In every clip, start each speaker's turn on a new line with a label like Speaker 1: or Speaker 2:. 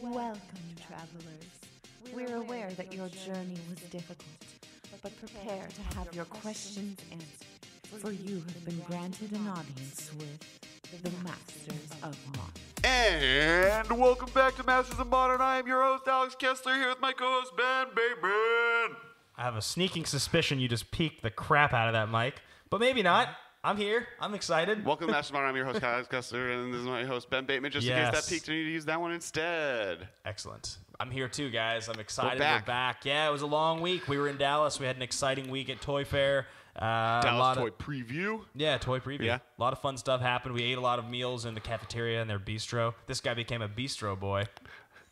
Speaker 1: Welcome, travelers. We're aware that your journey was difficult, but prepare to have your questions answered, for you have been granted an audience with the Masters of Modern.
Speaker 2: And welcome back to Masters of Modern. I am your host, Alex Kessler, here with my co-host, Ben Bateman.
Speaker 3: I have a sneaking suspicion you just peeked the crap out of that mic, but maybe not. I'm here. I'm excited.
Speaker 2: Welcome to Masters of Modern. I'm your host, Alex Kessler, and this is my host, Ben Bateman. Just in case that peaked, I need to use that one instead.
Speaker 3: Excellent. I'm here too, guys. I'm excited.
Speaker 2: We're
Speaker 3: back. Yeah, it was a long week. We were in Dallas. We had an exciting week at Toy Fair.
Speaker 2: Dallas Toy Preview.
Speaker 3: Yeah, Toy Preview.
Speaker 2: Yeah.
Speaker 3: A lot of fun stuff happened. We ate a lot of meals in the cafeteria and their bistro. This guy became a bistro boy.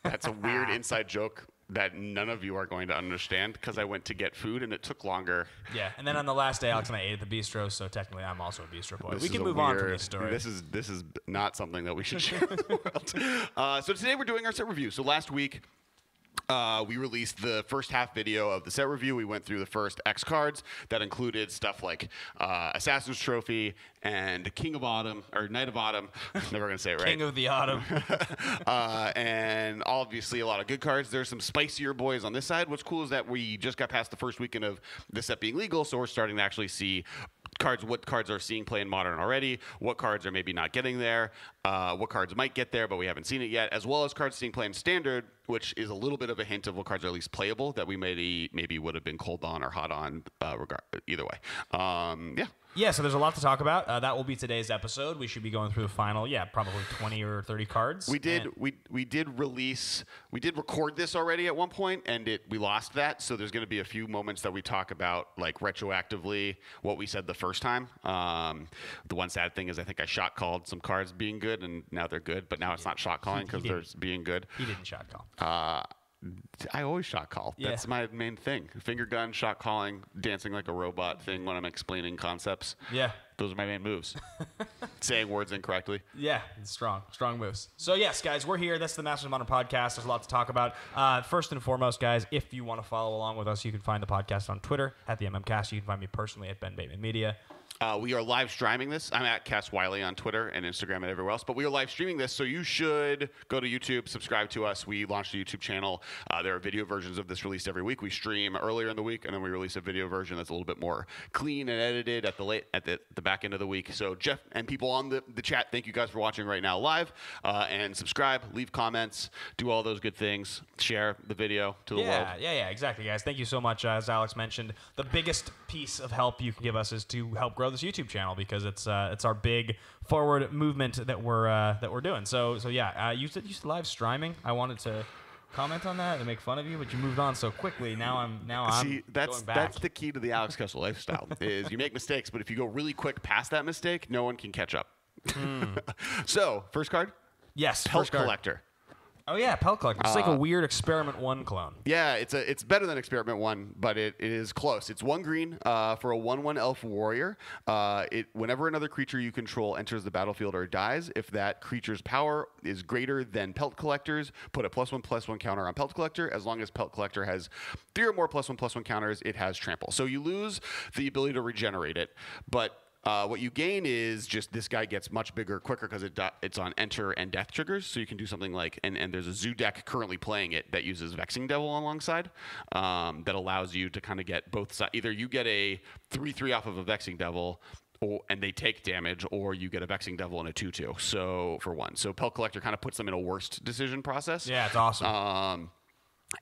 Speaker 2: That's a weird inside joke that none of you are going to understand because I went to get food and it took longer.
Speaker 3: Yeah, and then on the last day, Alex and I ate at the bistro, so technically I'm also a bistro boy. We can move on from this story.
Speaker 2: This is not something that we should share with the world. So today we're doing our set review. So last week, we released the first half video of the set review. We went through the first X cards that included stuff like Assassin's Trophy and King of Autumn, or Knight of Autumn. Never going to say it right.
Speaker 3: King of the Autumn.
Speaker 2: And obviously a lot of good cards. There's some spicier boys on this side. What's cool is that we just got past the first weekend of the set being legal, so we're starting to actually see what cards are seeing play in Modern already, what cards are maybe not getting there, what cards might get there, but we haven't seen it yet, as well as cards seeing play in Standard, which is a little bit of a hint of what cards are at least playable that we maybe would have been cold on or hot on, either way. Yeah.
Speaker 3: Yeah, so there's a lot to talk about. That will be today's episode. We should be going through the final, probably 20 or 30 cards.
Speaker 2: We did record this already at one point, and we lost that. So there's going to be a few moments that we talk about, like retroactively, what we said the first time. The one sad thing is I think I shot called some cards being good, and now they're good, but now it's not shot calling because they're being good.
Speaker 3: He didn't shot call.
Speaker 2: I always shot call.
Speaker 3: Yeah.
Speaker 2: That's my main thing. Finger gun, shot calling, dancing like a robot thing when I'm explaining concepts.
Speaker 3: Yeah.
Speaker 2: Those are my main moves. Saying words incorrectly.
Speaker 3: Yeah, it's strong moves. So yes, guys, we're here. That's the Masters of Modern podcast. There's a lot to talk about. First and foremost, guys, if you want to follow along with us, you can find the podcast on Twitter at the MMCast. You can find me personally at Ben Bateman Media.
Speaker 2: We are live streaming this. I'm at Cass Wiley on Twitter and Instagram and everywhere else. But we are live streaming this, so you should go to YouTube, subscribe to us. We launched a YouTube channel. There are video versions of this released every week. We stream earlier in the week, and then we release a video version that's a little bit more clean and edited at the back end of the week. So Jeff and people on the chat, thank you guys for watching right now live. And subscribe, leave comments, do all those good things. Share the video to the world.
Speaker 3: Yeah, exactly, guys. Thank you so much. As Alex mentioned, the biggest piece of help you can give us is to help grow this YouTube channel because it's our big forward movement that we're doing. So yeah, you said live streaming. I wanted to comment on that and make fun of you, but you moved on so quickly. Now I'm
Speaker 2: going back. That's the key to the Alex Kessler lifestyle is you make mistakes, but if you go really quick past that mistake, no one can catch up. So first card.
Speaker 3: Yes,
Speaker 2: Pelt
Speaker 3: first card.
Speaker 2: Collector.
Speaker 3: Oh yeah, Pelt Collector. It's like a weird Experiment 1 clone.
Speaker 2: Yeah, it's better than Experiment 1, but it is close. It's 1 green for a 1/1 elf warrior. Whenever another creature you control enters the battlefield or dies, if that creature's power is greater than Pelt Collector's, put a +1/+1 counter on Pelt Collector. As long as Pelt Collector has 3 or more +1/+1 counters, it has trample. So you lose the ability to regenerate it, but what you gain is just this guy gets much bigger quicker because it's on enter and death triggers. So you can do something like, and there's a zoo deck currently playing it that uses Vexing Devil alongside that allows you to kind of get both sides. Either you get a 3/3 off of a Vexing Devil and they take damage, or you get a Vexing Devil and a 2/2. So for one. So Pelt Collector kind of puts them in a worst decision process.
Speaker 3: Yeah, it's awesome.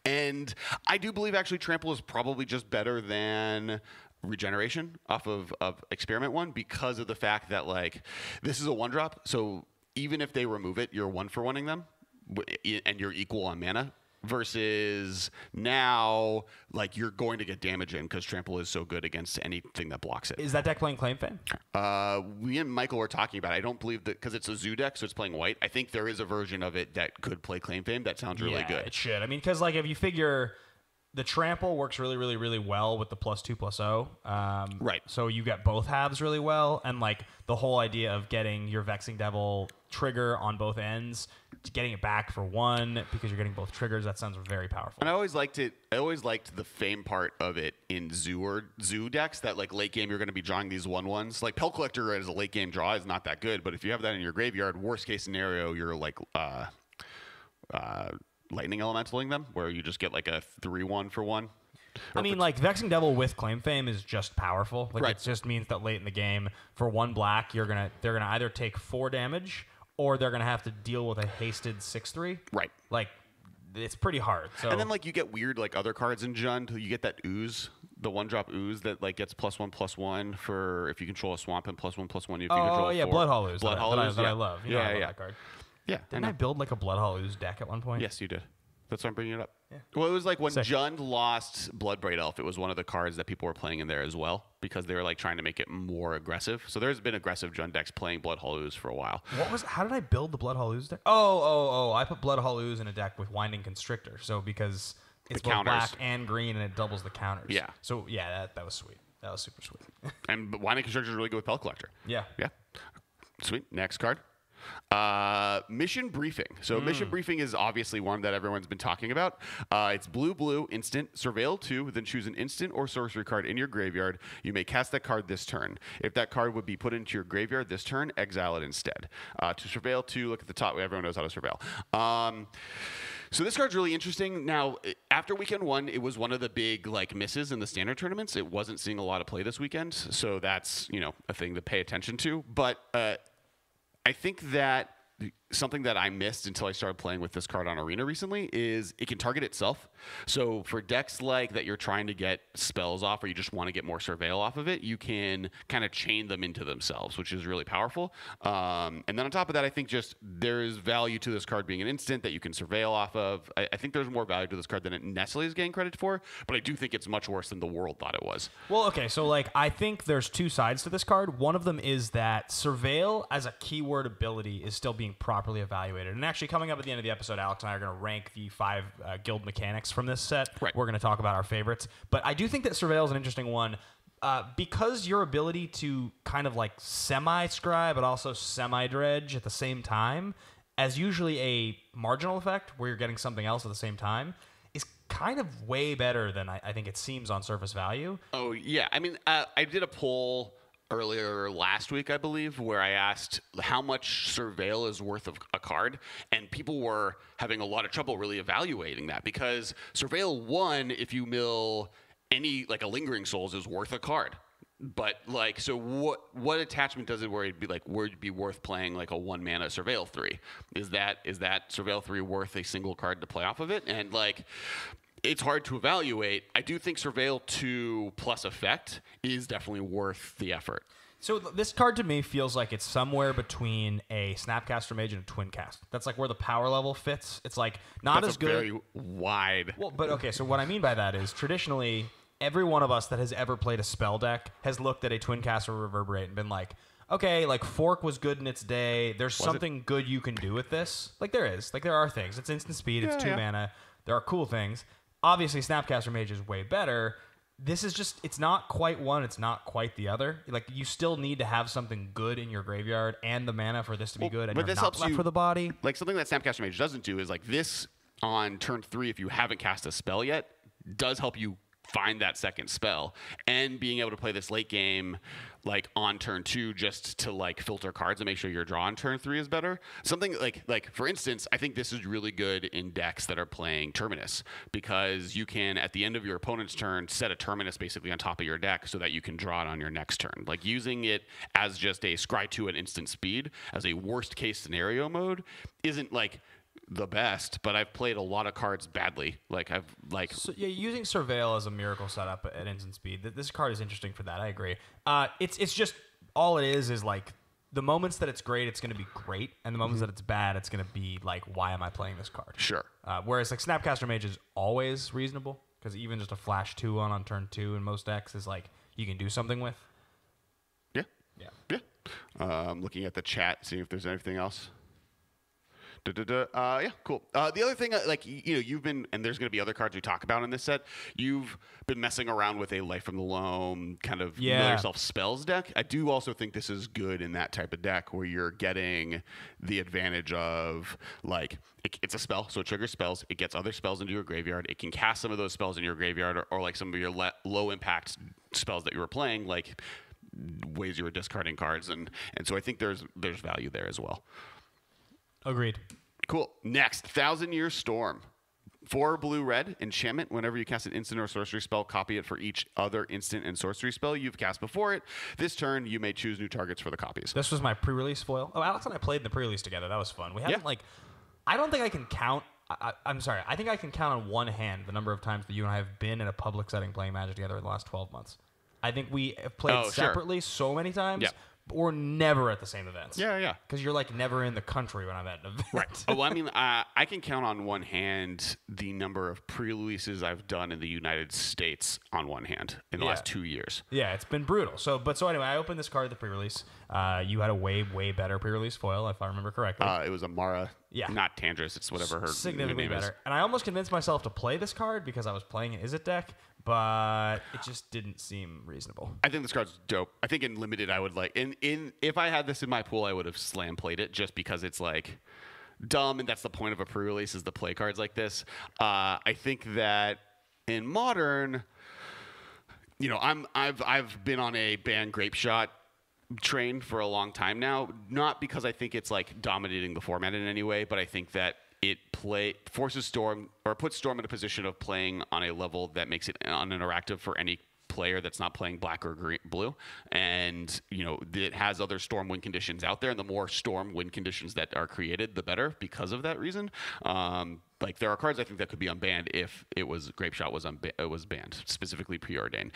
Speaker 2: And I do believe actually Trample is probably just better than Regeneration off of Experiment 1 because of the fact that like this is a 1-drop, so even if they remove it, you're 1-for-1ing them and you're equal on mana, versus now like you're going to get damage in because Trample is so good against anything that blocks it.
Speaker 3: Is that deck playing Claim Fame?
Speaker 2: We and Michael were talking about it. I don't believe that because it's a zoo deck, so it's playing white. I think there is a version of it that could play Claim Fame. That sounds really good.
Speaker 3: It should. I mean, because like if you figure the trample works really, really, really well with the +2/+0.
Speaker 2: Right.
Speaker 3: So you get both halves really well, and like the whole idea of getting your Vexing Devil trigger on both ends, getting it back for 1 because you're getting both triggers. That sounds very powerful.
Speaker 2: And I always liked it. I always liked the fame part of it in zoo decks. That like late game you're going to be drawing these 1/1s. Like Pelt Collector as a late game draw is not that good, but if you have that in your graveyard, worst case scenario, you're like lightning elementaling them, where you just get like a 3/1 for one.
Speaker 3: I mean, like, Vexing Devil with Claim Fame is just powerful. Like,
Speaker 2: Right.
Speaker 3: it just means that late in the game, for 1 black, they're gonna either take 4 damage, or they're gonna have to deal with a hasted 6/3.
Speaker 2: Right.
Speaker 3: Like, it's pretty hard. So
Speaker 2: And then like you get weird like other cards in Jund. You get that ooze, the 1-drop ooze that like gets +1/+1 for if you control a swamp, and +1/+1 if you control.
Speaker 3: yeah,
Speaker 2: 4.
Speaker 3: Bloodhall Ooze.
Speaker 2: Bloodhall Ooze,
Speaker 3: that I love. You know, I love
Speaker 2: yeah.
Speaker 3: that card.
Speaker 2: Yeah.
Speaker 3: Didn't I build like a Bloodhall Ooze deck at one point?
Speaker 2: Yes, you did. That's why I'm bringing it up.
Speaker 3: Yeah.
Speaker 2: Well, it was like when
Speaker 3: Sick.
Speaker 2: Jund lost Bloodbraid Elf, it was one of the cards that people were playing in there as well because they were like trying to make it more aggressive. So there's been aggressive Jund decks playing Bloodhall Ooze for a while.
Speaker 3: How did I build the Bloodhall Ooze deck? Oh! I put Bloodhall Ooze in a deck with Winding Constrictor. So because it's
Speaker 2: The
Speaker 3: both
Speaker 2: counters.
Speaker 3: black and green, and it doubles the counters.
Speaker 2: Yeah.
Speaker 3: So yeah, that was sweet. That was super sweet.
Speaker 2: And Winding Constructor is really good with Pelt Collector.
Speaker 3: Yeah.
Speaker 2: Yeah. Sweet. Next card. Mission Briefing. So Mission Briefing is obviously one that everyone's been talking about. It's blue, instant, surveil 2, then choose an instant or sorcery card in your graveyard. You may cast that card this turn. If that card would be put into your graveyard this turn, exile it instead. To surveil 2, look at the top. Everyone knows how to surveil. So this card's really interesting. Now, after weekend 1, it was one of the big like misses in the standard tournaments. It wasn't seeing a lot of play this weekend, so that's a thing to pay attention to. But I think that something that I missed until I started playing with this card on Arena recently is it can target itself. So for decks like that you're trying to get spells off or you just want to get more surveil off of it, you can kind of chain them into themselves, which is really powerful. And then on top of that, I think just there is value to this card being an instant that you can surveil off of. I think there's more value to this card than it necessarily is getting credit for, but I do think it's much worse than the world thought it was.
Speaker 3: Well, okay, so like I think there's 2 sides to this card. One of them is that surveil as a keyword ability is still being properly evaluated. And actually, coming up at the end of the episode, Alex and I are going to rank the 5 guild mechanics from this set.
Speaker 2: Right.
Speaker 3: We're going to talk about our favorites. But I do think that surveil is an interesting one because your ability to kind of like semi-scry but also semi-dredge at the same time as usually a marginal effect where you're getting something else at the same time is kind of way better than I think it seems on surface value.
Speaker 2: Oh, yeah. I mean, I did a poll earlier last week, I believe, where I asked how much surveil is worth of a card, and people were having a lot of trouble really evaluating that because surveil 1, if you mill any like a lingering souls, is worth a card. But like, so what attachment does it where it'd be like would it be worth playing like a 1 mana surveil 3? Is that surveil 3 worth a single card to play off of it? And like, it's hard to evaluate. I do think surveil 2 plus effect is definitely worth the effort.
Speaker 3: So this card to me feels like it's somewhere between a Snapcaster Mage and a Twin Cast. That's like where the power level fits. It's like not
Speaker 2: That's
Speaker 3: as good.
Speaker 2: Very wide.
Speaker 3: Well, but okay, so what I mean by that is traditionally every one of us that has ever played a spell deck has looked at a Twin Cast or Reverberate and been like, okay, like Fork was good in its day. There's something good you can do with this. Like there is. Like there are things. It's instant speed. It's 2 mana. There are cool things. Obviously, Snapcaster Mage is way better. This is just, it's not quite one, it's not quite the other. Like, you still need to have something good in your graveyard and the mana for this to be good, and
Speaker 2: but
Speaker 3: you're
Speaker 2: this
Speaker 3: not
Speaker 2: helps
Speaker 3: left
Speaker 2: you-
Speaker 3: for the body.
Speaker 2: Like something that Snapcaster Mage doesn't do is like this on turn 3, if you haven't cast a spell yet, does help you find that second spell, and being able to play this late game like on turn 2 just to like filter cards and make sure your draw on turn 3 is better. Something like for instance, I think this is really good in decks that are playing Terminus, because you can at the end of your opponent's turn set a Terminus basically on top of your deck so that you can draw it on your next turn. Like using it as just a scry 2 at instant speed as a worst case scenario mode isn't like the best, but I've played a lot of cards badly.
Speaker 3: So, yeah, using Surveil as a miracle setup at instant speed, this card is interesting for that. I agree. It's just, all it is like, the moments that it's great, it's going to be great, and the moments that it's bad, it's going to be like, why am I playing this card?
Speaker 2: Sure.
Speaker 3: Whereas like Snapcaster Mage is always reasonable, because even just a flash 2 on turn 2 in most decks is like, you can do something with. Yeah.
Speaker 2: I'm looking at the chat, seeing if there's anything else. Yeah, cool. The other thing, you've been, and there's going to be other cards we talk about in this set, you've been messing around with a Life from the Loam kind of mill yourself spells deck. I do also think this is good in that type of deck where you're getting the advantage of, like, it's a spell, so it triggers spells. It gets other spells into your graveyard. It can cast some of those spells in your graveyard, or like some of your low impact spells that you were playing, like ways you were discarding cards. And so I think there's value there as well.
Speaker 3: Agreed.
Speaker 2: Cool. Next, 1,000-Year Storm. 4 blue-red enchantment. Whenever you cast an instant or sorcery spell, copy it for each other instant and sorcery spell you've cast before it. This turn, you may choose new targets for the copies.
Speaker 3: This was my pre-release foil. Oh, Alex and I played the pre-release together. That was fun. We haven't I don't think I can count. I'm sorry. I think I can count on one hand the number of times that you and I have been in a public setting playing Magic together in the last 12 months. I think we have played separately so many times.
Speaker 2: Yeah.
Speaker 3: Or never at the same events.
Speaker 2: Yeah.
Speaker 3: Because you're like never in the country when I'm at an event.
Speaker 2: Right. Well, I mean, I can count on one hand the number of pre-releases I've done in the United States on one hand in the last 2 years.
Speaker 3: Yeah, it's been brutal. So anyway, I opened this card at the pre-release. You had a way better pre-release foil, if I remember correctly.
Speaker 2: It was a Mara, not Tandris. It's whatever her
Speaker 3: significantly
Speaker 2: name
Speaker 3: better.
Speaker 2: is.
Speaker 3: And I almost convinced myself to play this card because I was playing an Izzet deck, but it just didn't seem reasonable.
Speaker 2: I think this card's dope. I think in limited, I would like if I had this in my pool, I would have slam played it just because it's like dumb, and that's the point of a pre-release is to play cards like this. I think that in modern, I've been on a ban Grape Shot train for a long time now, not because I think it's like dominating the format in any way, but I think that it forces Storm or puts Storm in a position of playing on a level that makes it uninteractive for any player that's not playing black or blue, and it has other Storm win conditions out there, and the more Storm win conditions that are created, the better because of that reason. Like there are cards I think that could be unbanned if Grape Shot was banned, specifically preordained.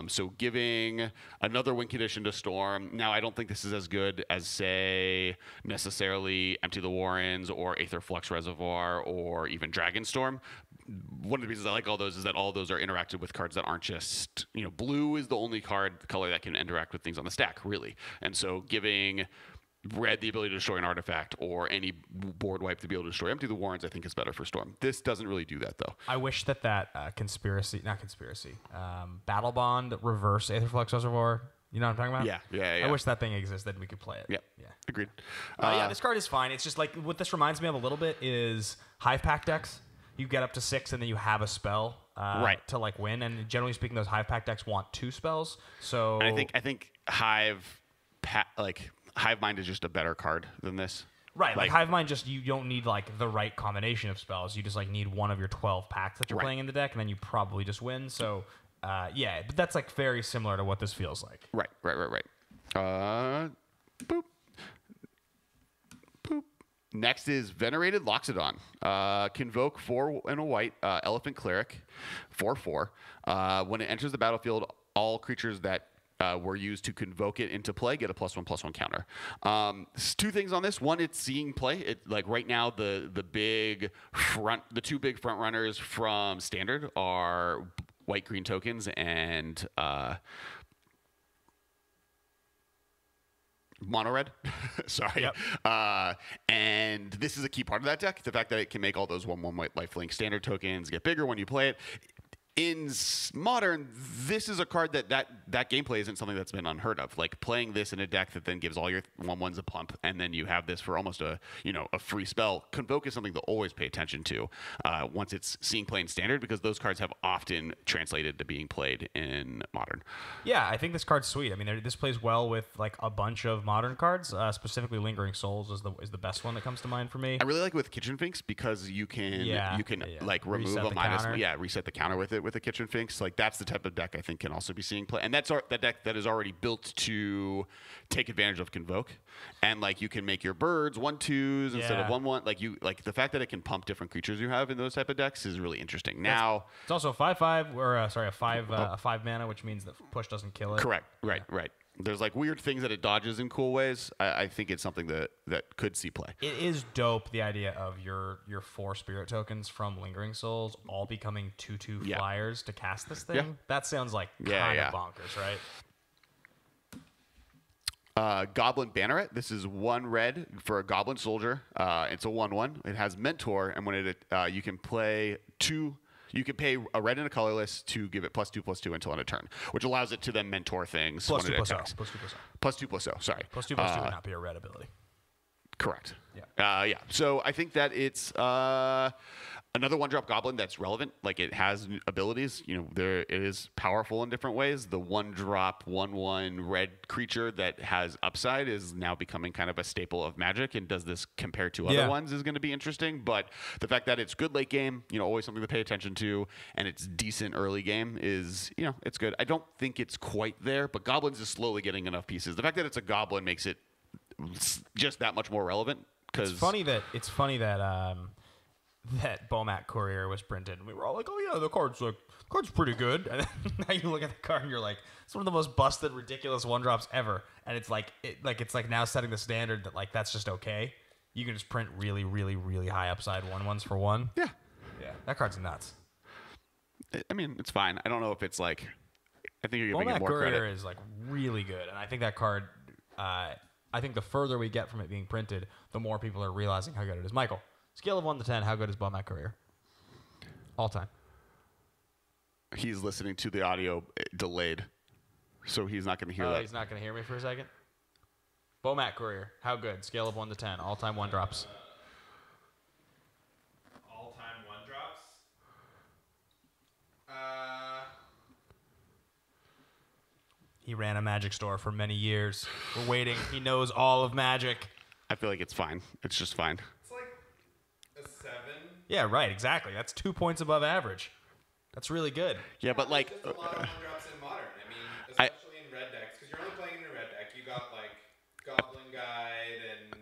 Speaker 2: So giving another win condition to Storm. Now I don't think this is as good as say necessarily Empty the Warrens or Aether Flux Reservoir or even Dragonstorm. One of the reasons I like all those is that all those are interacted with cards that aren't just blue is the only color that can interact with things on the stack really, and so giving red the ability to destroy an artifact or any board wipe to be able to destroy Empty the Warrens I think is better for Storm. This doesn't really do that though.
Speaker 3: I wish that Battle Bond reverse Aetherflux Reservoir, you know what I'm talking about?
Speaker 2: Yeah.
Speaker 3: I wish that thing existed and we could play it.
Speaker 2: Yeah. Agreed.
Speaker 3: This card is fine. It's just like what this reminds me of a little bit is Hive Pack decks. You get up to 6 and then you have a spell to like win, and generally speaking those Hive Pack decks want 2 spells. So
Speaker 2: and I think Hive Mind is just a better card than this.
Speaker 3: Right, like Hive Mind, just you don't need like the right combination of spells. You just like need one of your 12 packs that you're playing in the deck, and then you probably just win. So but that's like very similar to what this feels like.
Speaker 2: Right. Boop. Next is Venerated Loxodon. Convoke 4 and a white Elephant Cleric, 4/4. When it enters the battlefield, all creatures that were used to convoke it into play get a +1/+1 counter. 2 things on this. One, it's seeing play. It like right now the two big front runners from Standard are white-green tokens and mono red. Sorry. Yep. And this is a key part of that deck. The fact that it can make all those 1/1 white lifelink standard tokens get bigger when you play it. In modern, this is a card that gameplay isn't something that's been unheard of. Like playing this in a deck that then gives all your 1/1s a pump, and then you have this for almost a free spell. Convoke is something to always pay attention to once it's seeing play in Standard, because those cards have often translated to being played in Modern.
Speaker 3: Yeah, I think this card's sweet. I mean, this plays well with like a bunch of Modern cards. Specifically, Lingering Souls is the best one that comes to mind for me.
Speaker 2: I really like it with Kitchen Finks because you can like remove a minus reset the counter with it with a Kitchen Finks. Like that's the type of deck I think can also be seeing play, and that's that deck that is already built to take advantage of Convoke, and like you can make your birds 1/2s instead of 1/1. Like the fact that it can pump different creatures you have in those type of decks is really interesting. Now
Speaker 3: it's also 5/5 or a 5 mana, which means that push doesn't kill it.
Speaker 2: Correct. Right. There's like weird things that it dodges in cool ways. I think it's something that could see play.
Speaker 3: It is dope, the idea of your 4 spirit tokens from Lingering Souls all becoming 2/2 flyers to cast this thing.
Speaker 2: Yeah.
Speaker 3: That sounds like kind of bonkers, right?
Speaker 2: Goblin Banneret. This is 1 red for a Goblin Soldier. It's a 1/1. It has Mentor, and when it you can play 2. You can pay a red and a colorless to give it +2/+2 until end of turn, which allows it to then mentor things.
Speaker 3: +2/+0.
Speaker 2: +2/+0. Sorry.
Speaker 3: +2/+2 would not be a red ability.
Speaker 2: Correct.
Speaker 3: Yeah.
Speaker 2: So I think that it's Another 1-drop goblin that's relevant, like it has abilities. It is powerful in different ways. The 1-drop 1/1 red creature that has upside is now becoming kind of a staple of Magic, and does this compare to other ones is going to be interesting. But the fact that it's good late game, always something to pay attention to, and it's decent early game is, it's good. I don't think it's quite there, but goblins is slowly getting enough pieces. The fact that it's a goblin makes it just that much more relevant.
Speaker 3: It's funny that that Bomat Courier was printed, and we were all like, "Oh yeah, the card's pretty good." And then now you look at the card, and you're like, "It's one of the most busted, ridiculous 1-drops ever." And it's like now setting the standard that like that's just okay. You can just print really, really, really high upside 1/1s for 1.
Speaker 2: Yeah.
Speaker 3: That card's nuts.
Speaker 2: I mean, it's fine. I don't know if it's like. I think you're giving it more
Speaker 3: Courier
Speaker 2: credit.
Speaker 3: is like really good, and I think that card. I think the further we get from it being printed, the more people are realizing how good it is. Michael. Scale of 1 to 10, how good is Bomat Courier? All time.
Speaker 2: He's listening to the audio delayed, so he's not going to hear that.
Speaker 3: He's not going to hear me for a second? Bomat Courier, how good? Scale of 1 to 10, all-time 1-drops.
Speaker 4: All-time 1-drops?
Speaker 3: He ran a Magic store for many years. We're waiting. He knows all of Magic.
Speaker 2: I feel like it's fine. It's just fine.
Speaker 4: It's like a 7.
Speaker 3: Yeah, right, exactly. That's 2 points above average. That's really good.
Speaker 2: Yeah, but like...
Speaker 4: There's a lot of 1-drops in Modern. I mean, especially in red decks, because you're only playing in a red deck. You got, like, Goblin Guide and...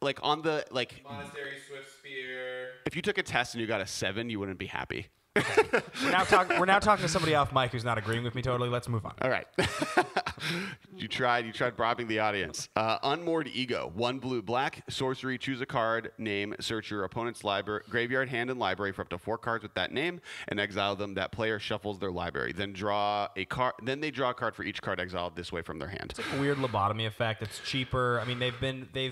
Speaker 2: Like, on the... like
Speaker 4: Monastery Swift Spear.
Speaker 2: If you took a test and you got a 7, you wouldn't be happy.
Speaker 3: We're now talking to somebody off mic who's not agreeing with me totally. Let's move on.
Speaker 2: All right. You tried bribing the audience. Unmoored Ego. 1 blue-black. Sorcery. Choose a card. Name. Search your opponent's library, graveyard, hand, and library for up to 4 cards with that name, and exile them. That player shuffles their library. Then draw a card. Then they draw a card for each card exiled this way from their hand.
Speaker 3: It's like a weird lobotomy effect. It's cheaper. I mean, they've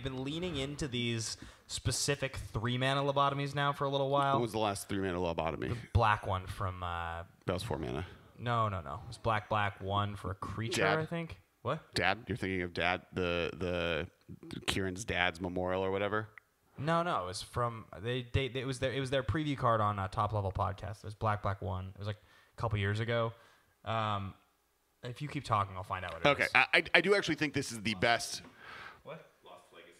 Speaker 3: been leaning into these specific 3-mana lobotomies now for a little while.
Speaker 2: What was the last 3-mana lobotomy?
Speaker 3: The black one from...
Speaker 2: That was 4 mana.
Speaker 3: No. It was black 1 for a creature,
Speaker 2: Dad.
Speaker 3: I think. What?
Speaker 2: Dad? You're thinking of Dad, the Kieran's dad's memorial or whatever?
Speaker 3: No. It was from... It was their preview card on Top Level Podcast. It was black 1. It was like a couple years ago. If you keep talking, I'll find out what it is.
Speaker 2: Okay. I do actually think this is the best...
Speaker 3: What?
Speaker 4: Lost Legacy.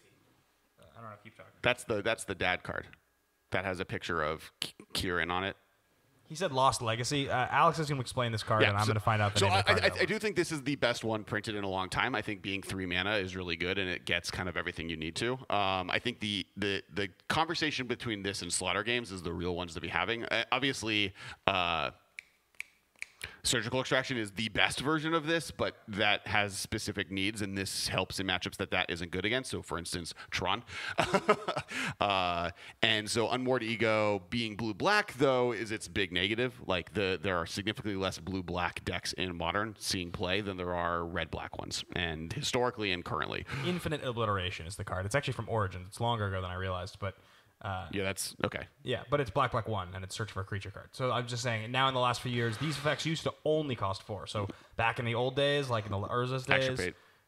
Speaker 3: I don't know. Keep talking.
Speaker 2: That's the dad card. That has a picture of Kieran on it.
Speaker 3: He said Lost Legacy. Alex is going to explain this card, and I'm going to find out the name of the card.
Speaker 2: I do think this is the best one printed in a long time. I think being 3 mana is really good, and it gets kind of everything you need to. I think the conversation between this and Slaughter Games is the real ones to be having. Obviously, Surgical Extraction is the best version of this, but that has specific needs, and this helps in matchups that isn't good against. So, for instance, Tron. And so Unmoored Ego being blue-black, though, is its big negative. Like, there are significantly less blue-black decks in Modern seeing play than there are red-black ones, and historically and currently.
Speaker 3: Infinite Obliteration is the card. It's actually from Origins. It's longer ago than I realized, but...
Speaker 2: yeah, that's okay.
Speaker 3: Yeah, but it's black 1, and it's search for a creature card. So I'm just saying, now in the last few years, these effects used to only cost 4. So back in the old days, like in the Urza's days...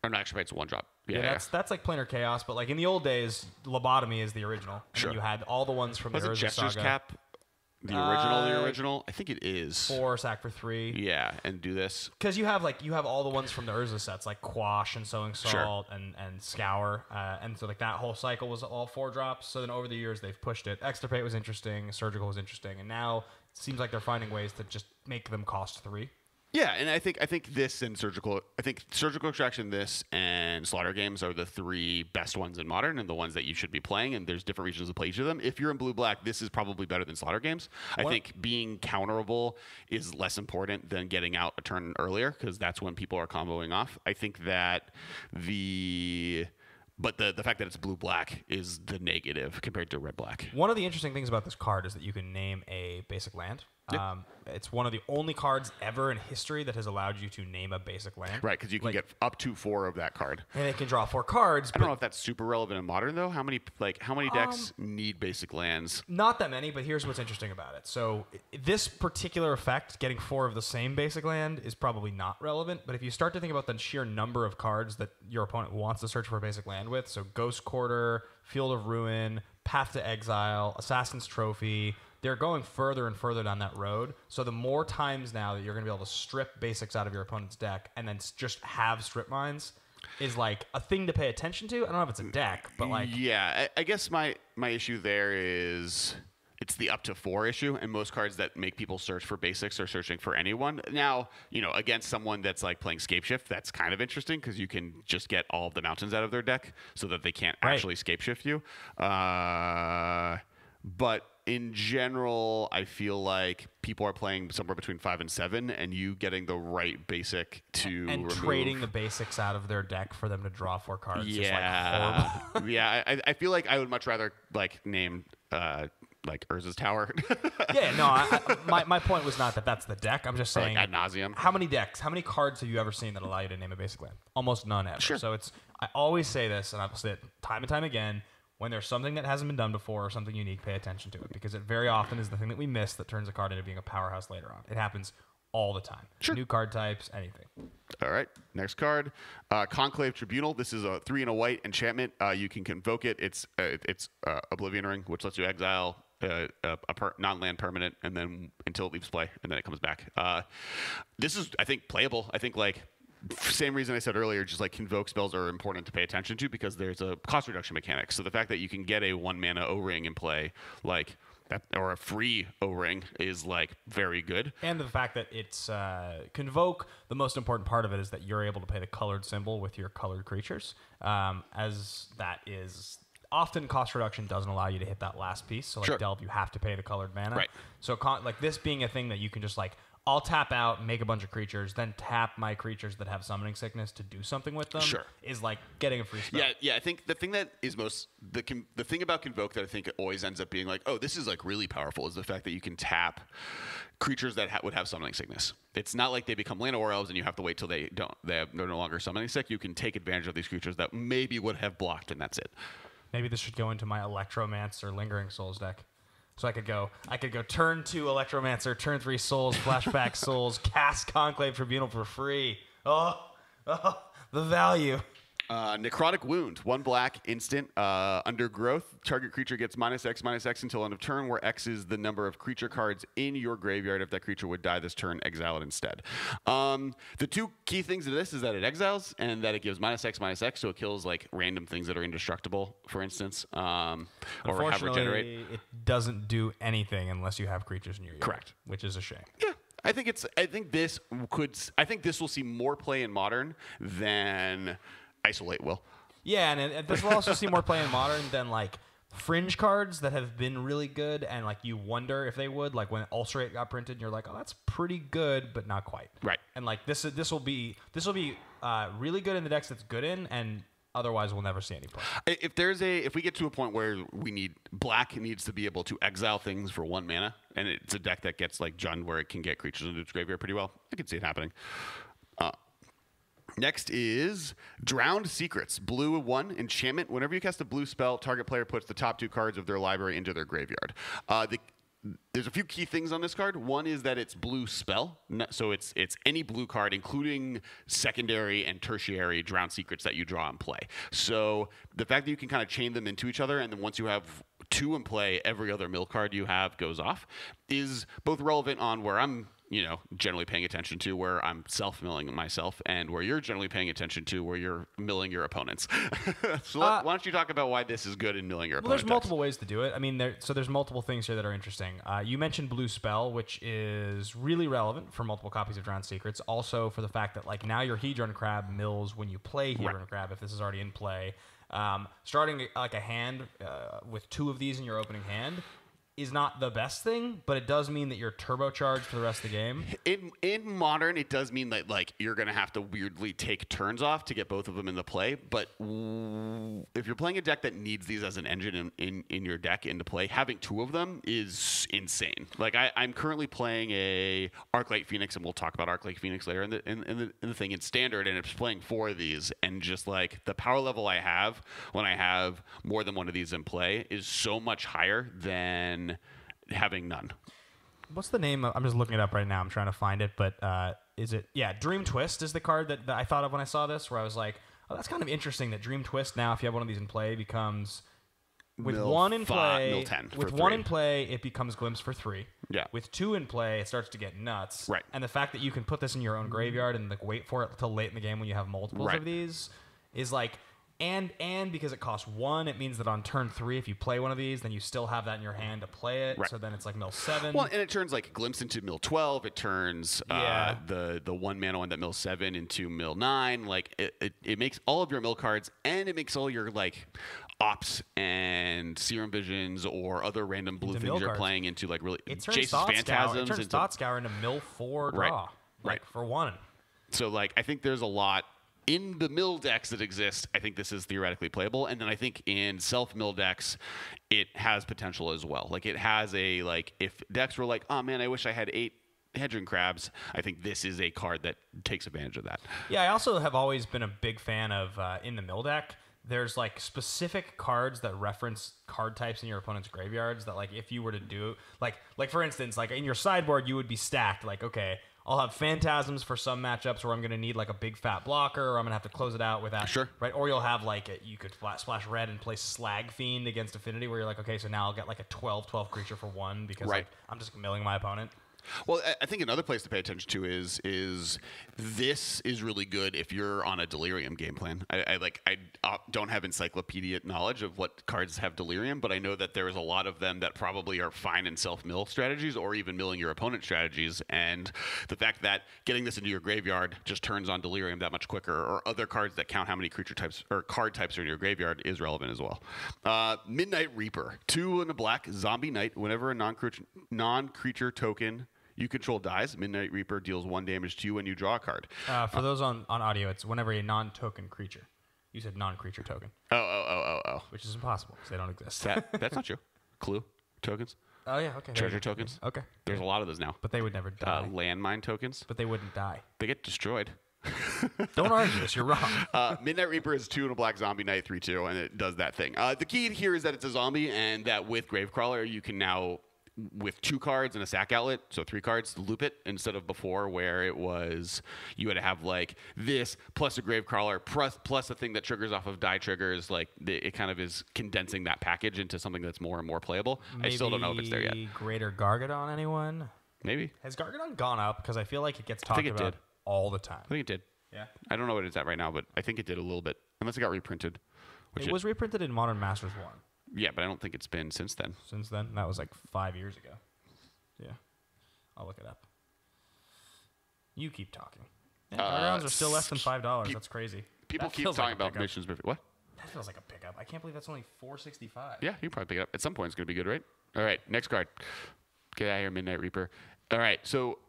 Speaker 2: Extirpate's a 1-drop.
Speaker 3: Yeah, that's like Planar Chaos, but like in the old days, Lobotomy is the original. And
Speaker 2: Sure.
Speaker 3: then you had all the ones from
Speaker 2: Was
Speaker 3: the
Speaker 2: it
Speaker 3: Urza
Speaker 2: Jester's
Speaker 3: Saga.
Speaker 2: Cap? The original? I think it is.
Speaker 3: 4, sack for 3.
Speaker 2: Yeah, and do this.
Speaker 3: Because you have all the ones from the Urza sets, like Quash and Sowing Salt and Scour, and so like that whole cycle was all 4 drops. So then over the years they've pushed it. Extirpate was interesting, Surgical was interesting, and now it seems like they're finding ways to just make them cost 3.
Speaker 2: Yeah, and I think this and Surgical Extraction, this and Slaughter Games are the 3 best ones in Modern and the ones that you should be playing, and there's different reasons to play each of them. If you're in blue-black, this is probably better than Slaughter Games. I think being counterable is less important than getting out a turn earlier, because that's when people are comboing off. I think that But the fact that it's blue-black is the negative compared to red-black.
Speaker 3: One of the interesting things about this card is that you can name a basic land.
Speaker 2: Yeah.
Speaker 3: It's one of the only cards ever in history that has allowed you to name a basic land.
Speaker 2: Right, because you can get up to 4 of that card.
Speaker 3: And it can draw 4 cards.
Speaker 2: I don't know if that's super relevant in Modern, though. How many decks need basic lands?
Speaker 3: Not that many, but here's what's interesting about it. So this particular effect, getting 4 of the same basic land, is probably not relevant. But if you start to think about the sheer number of cards that your opponent wants to search for a basic land with, so Ghost Quarter, Field of Ruin, Path to Exile, Assassin's Trophy. They're going further and further down that road. So the more times now that you're going to be able to strip basics out of your opponent's deck and then just have strip mines is like a thing to pay attention to. I don't know if it's a deck, but like...
Speaker 2: Yeah, I guess my issue there is... It's the up to 4 issue, and most cards that make people search for basics are searching for anyone. Now, against someone that's like playing Scapeshift, that's kind of interesting because you can just get all of the mountains out of their deck so that they can't actually Scapeshift you. But in general, I feel like people are playing somewhere between 5 and 7, and you getting the right basic to
Speaker 3: and
Speaker 2: remove.
Speaker 3: Trading the basics out of their deck for them to draw 4 cards is like horrible.
Speaker 2: Yeah, I feel like I would much rather like name like Urza's Tower.
Speaker 3: Yeah, no, my point was not that that's the deck. I'm just saying
Speaker 2: like ad nauseum.
Speaker 3: How many cards have you ever seen that allow you to name a basic land? Almost none ever.
Speaker 2: Sure.
Speaker 3: So I always say this, and I'll say it time and time again. When there's something that hasn't been done before or something unique, pay attention to it, because it very often is the thing that we miss that turns a card into being a powerhouse later on. It happens all the time. Sure. New card types, anything.
Speaker 2: All right, next card, Conclave Tribunal. This is a 3 and a white enchantment. You can convoke it. It's Oblivion Ring, which lets you exile a non-land permanent, and then until it leaves play, and then it comes back. This is, I think, playable. I think like. Same reason I said earlier, just like convoke spells are important to pay attention to because there's a cost reduction mechanic. So the fact that you can get a 1 mana O-ring in play, like that, or a free O-ring, is like very good.
Speaker 3: And the fact that it's convoke, the most important part of it is that you're able to play the colored symbol with your colored creatures, as that is. Often cost reduction doesn't allow you to hit that last piece. So like Delve, you have to pay the colored mana. Right. So like this being a thing that you can just like. I'll tap out, make a bunch of creatures, then tap my creatures that have summoning sickness to do something with them. Is like getting a free spell.
Speaker 2: Yeah. I think the thing that is the thing about Convoke that I think always ends up being like, oh, this is like really powerful, is the fact that you can tap creatures that would have summoning sickness. It's not like they become land or elves and you have to wait till they're no longer summoning sick. You can take advantage of these creatures that maybe would have blocked, and that's it.
Speaker 3: Maybe this should go into my Electromancer Lingering Souls deck. So I could go turn 2 Electromancer, turn 3 Souls, flashback Souls, cast Conclave Tribunal for free. Oh, the value.
Speaker 2: Necrotic Wound, 1 black, instant, undergrowth. Target creature gets -X until end of turn, where X is the number of creature cards in your graveyard. If that creature would die this turn, exile it instead. The 2 key things to this is that it exiles and that it gives -X, so it kills like random things that are indestructible, for instance, or have regenerate.
Speaker 3: It doesn't do anything unless you have creatures in your yard.
Speaker 2: Correct.
Speaker 3: Which is a shame.
Speaker 2: Yeah. I think this will see more play in Modern than Isolate will.
Speaker 3: Yeah, and this will also see more play in Modern than like fringe cards that have been really good, and like you wonder if they would, like when Ulcerate got printed, you're like, oh, that's pretty good, but not quite.
Speaker 2: Right.
Speaker 3: And like this will be really good in the decks that's good in, and otherwise we'll never see any play.
Speaker 2: If we get to a point where black needs to be able to exile things for 1 mana, and it's a deck that gets like Jund where it can get creatures into its graveyard pretty well, I can see it happening. Next is Drowned Secrets. Blue 1 enchantment. Whenever you cast a blue spell, target player puts the top 2 cards of their library into their graveyard. There's a few key things on this card. One is that it's blue spell, so it's any blue card, including secondary and tertiary Drowned Secrets that you draw and play. So the fact that you can kind of chain them into each other, and then once you have 2 in play, every other mill card you have goes off, is both relevant on where I'm generally paying attention to, where I'm self-milling myself, and where you're generally paying attention to, where you're milling your opponents. So why don't you talk about why this is good in milling your opponents?
Speaker 3: There's multiple ways to do it. I mean, there's multiple things here that are interesting. You mentioned Blue Spell, which is really relevant for multiple copies of Drowned Secrets. Also for the fact that like now your Hedron Crab mills when you play Hedron Crab, if this is already in play. Starting like a hand with 2 of these in your opening hand is not the best thing, but it does mean that you're turbocharged for the rest of the game.
Speaker 2: In Modern, it does mean that like you're going to have to weirdly take turns off to get both of them into play. But if you're playing a deck that needs these as an engine in your deck into play, having 2 of them is insane. Like I'm currently playing a Arclight Phoenix, and we'll talk about Arclight Phoenix later in the thing in Standard, and it's playing 4 of these, and just like the power level I have when I have more than one of these in play is so much higher than having none.
Speaker 3: What's the name I'm just looking it up right now. I'm trying to find it, but is it? Yeah, Dream Twist is the card that I thought of when I saw this, where I was like, oh, that's kind of interesting that Dream Twist now, if you have one of these in play, becomes With
Speaker 2: mill
Speaker 3: one in play,
Speaker 2: mill 10
Speaker 3: with
Speaker 2: for
Speaker 3: one
Speaker 2: 3.
Speaker 3: in play, it becomes Glimpse for 3.
Speaker 2: Yeah.
Speaker 3: With 2 in play, it starts to get nuts.
Speaker 2: Right.
Speaker 3: And the fact that you can put this in your own graveyard and like wait for it till late in the game when you have multiples
Speaker 2: Right.
Speaker 3: of these is like, and because it costs 1, it means that on turn 3, if you play one of these, then you still have that in your hand to play it.
Speaker 2: Right.
Speaker 3: So then it's like mill 7.
Speaker 2: Well, and it turns like Glimpse into mill 12. It turns
Speaker 3: Yeah.
Speaker 2: the 1 mana one that mill 7 into mill 9. Like it makes all of your mill cards, and it makes all your like ops and serum visions or other random blue
Speaker 3: Into
Speaker 2: things
Speaker 3: mill
Speaker 2: you're
Speaker 3: cards.
Speaker 2: playing into like really
Speaker 3: it turns
Speaker 2: Jason's
Speaker 3: Thought Scour. It
Speaker 2: Phantasms
Speaker 3: turns
Speaker 2: into
Speaker 3: Thought Scour into mill 4 draw.
Speaker 2: Right.
Speaker 3: Like,
Speaker 2: Right.
Speaker 3: for 1.
Speaker 2: So, like, I think there's a lot in the mill decks that exist. I think this is theoretically playable. And then I think in self-mill decks, it has potential as well. Like, it has a, like, if decks were like, oh, man, I wish I had 8 Hedron Crabs, I think this is a card that takes advantage of that.
Speaker 3: Yeah, I also have always been a big fan of, in the mill deck, there's, like, specific cards that reference card types in your opponent's graveyards that, like, if you were to do, like for instance, like, in your sideboard, you would be stacked, like, okay, I'll have Phantasms for some matchups where I'm going to need like a big fat blocker, or I'm going to have to close it out with that.
Speaker 2: Sure.
Speaker 3: Right? Or you'll have like, you could splash red and play Slag Fiend against Affinity, where you're like, okay, so now I'll get like a 12/12 creature for 1 because
Speaker 2: Right.
Speaker 3: like, I'm just milling my opponent.
Speaker 2: Well, I think another place to pay attention to is this is really good if you're on a Delirium game plan. I don't have encyclopedia knowledge of what cards have Delirium, but I know that there is a lot of them that probably are fine in self-mill strategies or even milling your opponent strategies. And the fact that getting this into your graveyard just turns on Delirium that much quicker, or other cards that count how many creature types or card types are in your graveyard, is relevant as well. Midnight Reaper, 2 and a black zombie knight. Whenever a non-creature token you control dies, Midnight Reaper deals 1 damage to you when you draw a card.
Speaker 3: For those on audio, it's whenever a non-token creature. You said non-creature token.
Speaker 2: Oh.
Speaker 3: Which is impossible because they don't exist.
Speaker 2: That's not true. Clue tokens,
Speaker 3: Oh, yeah, okay.
Speaker 2: treasure tokens.
Speaker 3: Okay.
Speaker 2: There's a lot of those now.
Speaker 3: But they would never die.
Speaker 2: Landmine tokens.
Speaker 3: But they wouldn't die.
Speaker 2: They get destroyed.
Speaker 3: Don't argue this. You're wrong.
Speaker 2: Midnight Reaper is 2 and a black zombie knight, 3/2, and it does that thing. The key here is that it's a zombie, and that with Gravecrawler, you can now, with 2 cards and a sack outlet, so 3 cards, loop it, instead of before where it was you had to have like this plus a Gravecrawler plus a thing that triggers off of die triggers. Like it kind of is condensing that package into something that's more and more playable. I still don't know if it's there yet.
Speaker 3: Greater Gargadon, anyone?
Speaker 2: Maybe.
Speaker 3: Has Gargadon gone up? Because I feel like it gets talked
Speaker 2: think it
Speaker 3: about
Speaker 2: did.
Speaker 3: all the time.
Speaker 2: I think it did.
Speaker 3: Yeah.
Speaker 2: I don't know what it's at right now, but I think it did a little bit, unless it got reprinted.
Speaker 3: It was reprinted in Modern Masters 1.
Speaker 2: Yeah, but I don't think it's been since then.
Speaker 3: Since then? That was like 5 years ago. Yeah. I'll look it up. You keep talking. Yeah, Gargadons are still less than $5. That's crazy.
Speaker 2: People
Speaker 3: That
Speaker 2: keep
Speaker 3: feels
Speaker 2: talking
Speaker 3: like a
Speaker 2: about
Speaker 3: pickup.
Speaker 2: missions. What?
Speaker 3: That feels like a pickup. I can't believe that's only $4.65.
Speaker 2: Yeah, you can probably pick it up. At some point, it's going to be good, right? All right, next card. Get out of here, Midnight Reaper. All right, so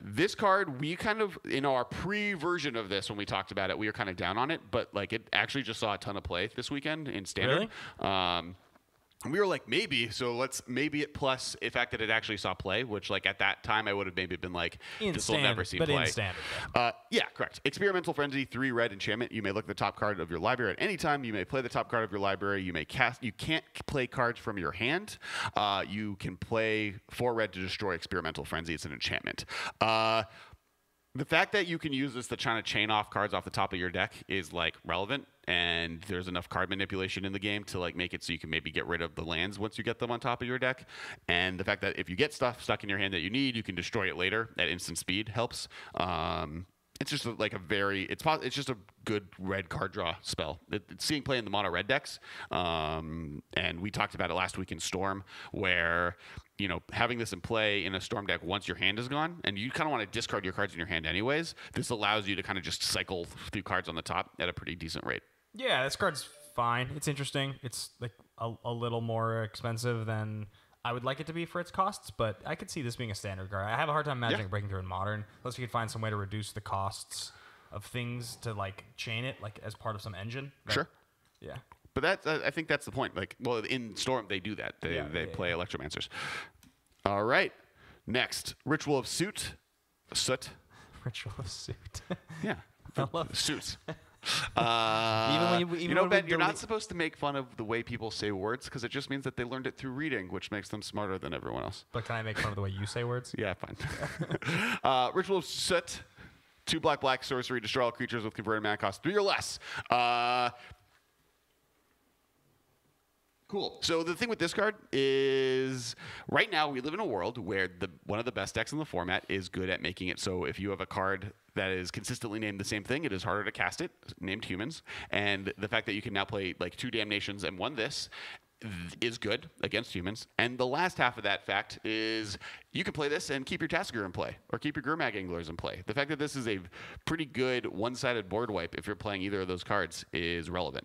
Speaker 2: this card, we kind of, in our pre-version of this, when we talked about it, we were kind of down on it, but like it actually just saw a ton of play this weekend in Standard.
Speaker 3: Really?
Speaker 2: And we were like, maybe, so maybe it plus the fact that it actually saw play, which like at that time I would have maybe been like, this will never see
Speaker 3: but
Speaker 2: play.
Speaker 3: in Standard.
Speaker 2: Yeah, correct. Experimental Frenzy, 3 red enchantment. You may look at the top card of your library at any time. You may play the top card of your library. You can't play cards from your hand. You can play 4 red to destroy Experimental Frenzy. It's an enchantment. The fact that you can use this to try to chain off cards off the top of your deck is like relevant, and there's enough card manipulation in the game to like make it so you can maybe get rid of the lands once you get them on top of your deck. And the fact that if you get stuff stuck in your hand that you need, you can destroy it later at instant speed helps. It's just like it's just a good red card draw spell. It's seeing play in the mono red decks, and we talked about it last week in Storm, where having this in play in a Storm deck once your hand is gone, and you kind of want to discard your cards in your hand anyways. This allows you to kind of just cycle through cards on the top at a pretty decent rate.
Speaker 3: Yeah, this card's fine. It's interesting. It's like a little more expensive than I would like it to be for its costs, but I could see this being a Standard card. I have a hard time imagining breaking through in Modern, unless you could find some way to reduce the costs of things to like chain it like as part of some engine.
Speaker 2: Sure.
Speaker 3: Yeah.
Speaker 2: But I think that's the point. Like, well, in Storm they do that. They play Electromancers. All right. Next, Ritual of Soot.
Speaker 3: Ritual of Suit.
Speaker 2: Yeah.
Speaker 3: I love
Speaker 2: Suits.
Speaker 3: even when
Speaker 2: Ben, you're not supposed to make fun of the way people say words because it just means that they learned it through reading, which makes them smarter than everyone else.
Speaker 3: But can I make fun of the way you say words?
Speaker 2: Yeah, fine. Ritual of Soot. 2 black sorcery. Destroy all creatures with converted mana cost 3 or less. Cool. So the thing with this card is right now we live in a world where one of the best decks in the format is good at making it so if you have a card that is consistently named the same thing, it is harder to cast it, named humans. And the fact that you can now play like 2 Damnations and 1 this is good against humans. And the last half of that fact is you can play this and keep your Tasker in play or keep your Gurmag Anglers in play. The fact that this is a pretty good one-sided board wipe if you're playing either of those cards is relevant.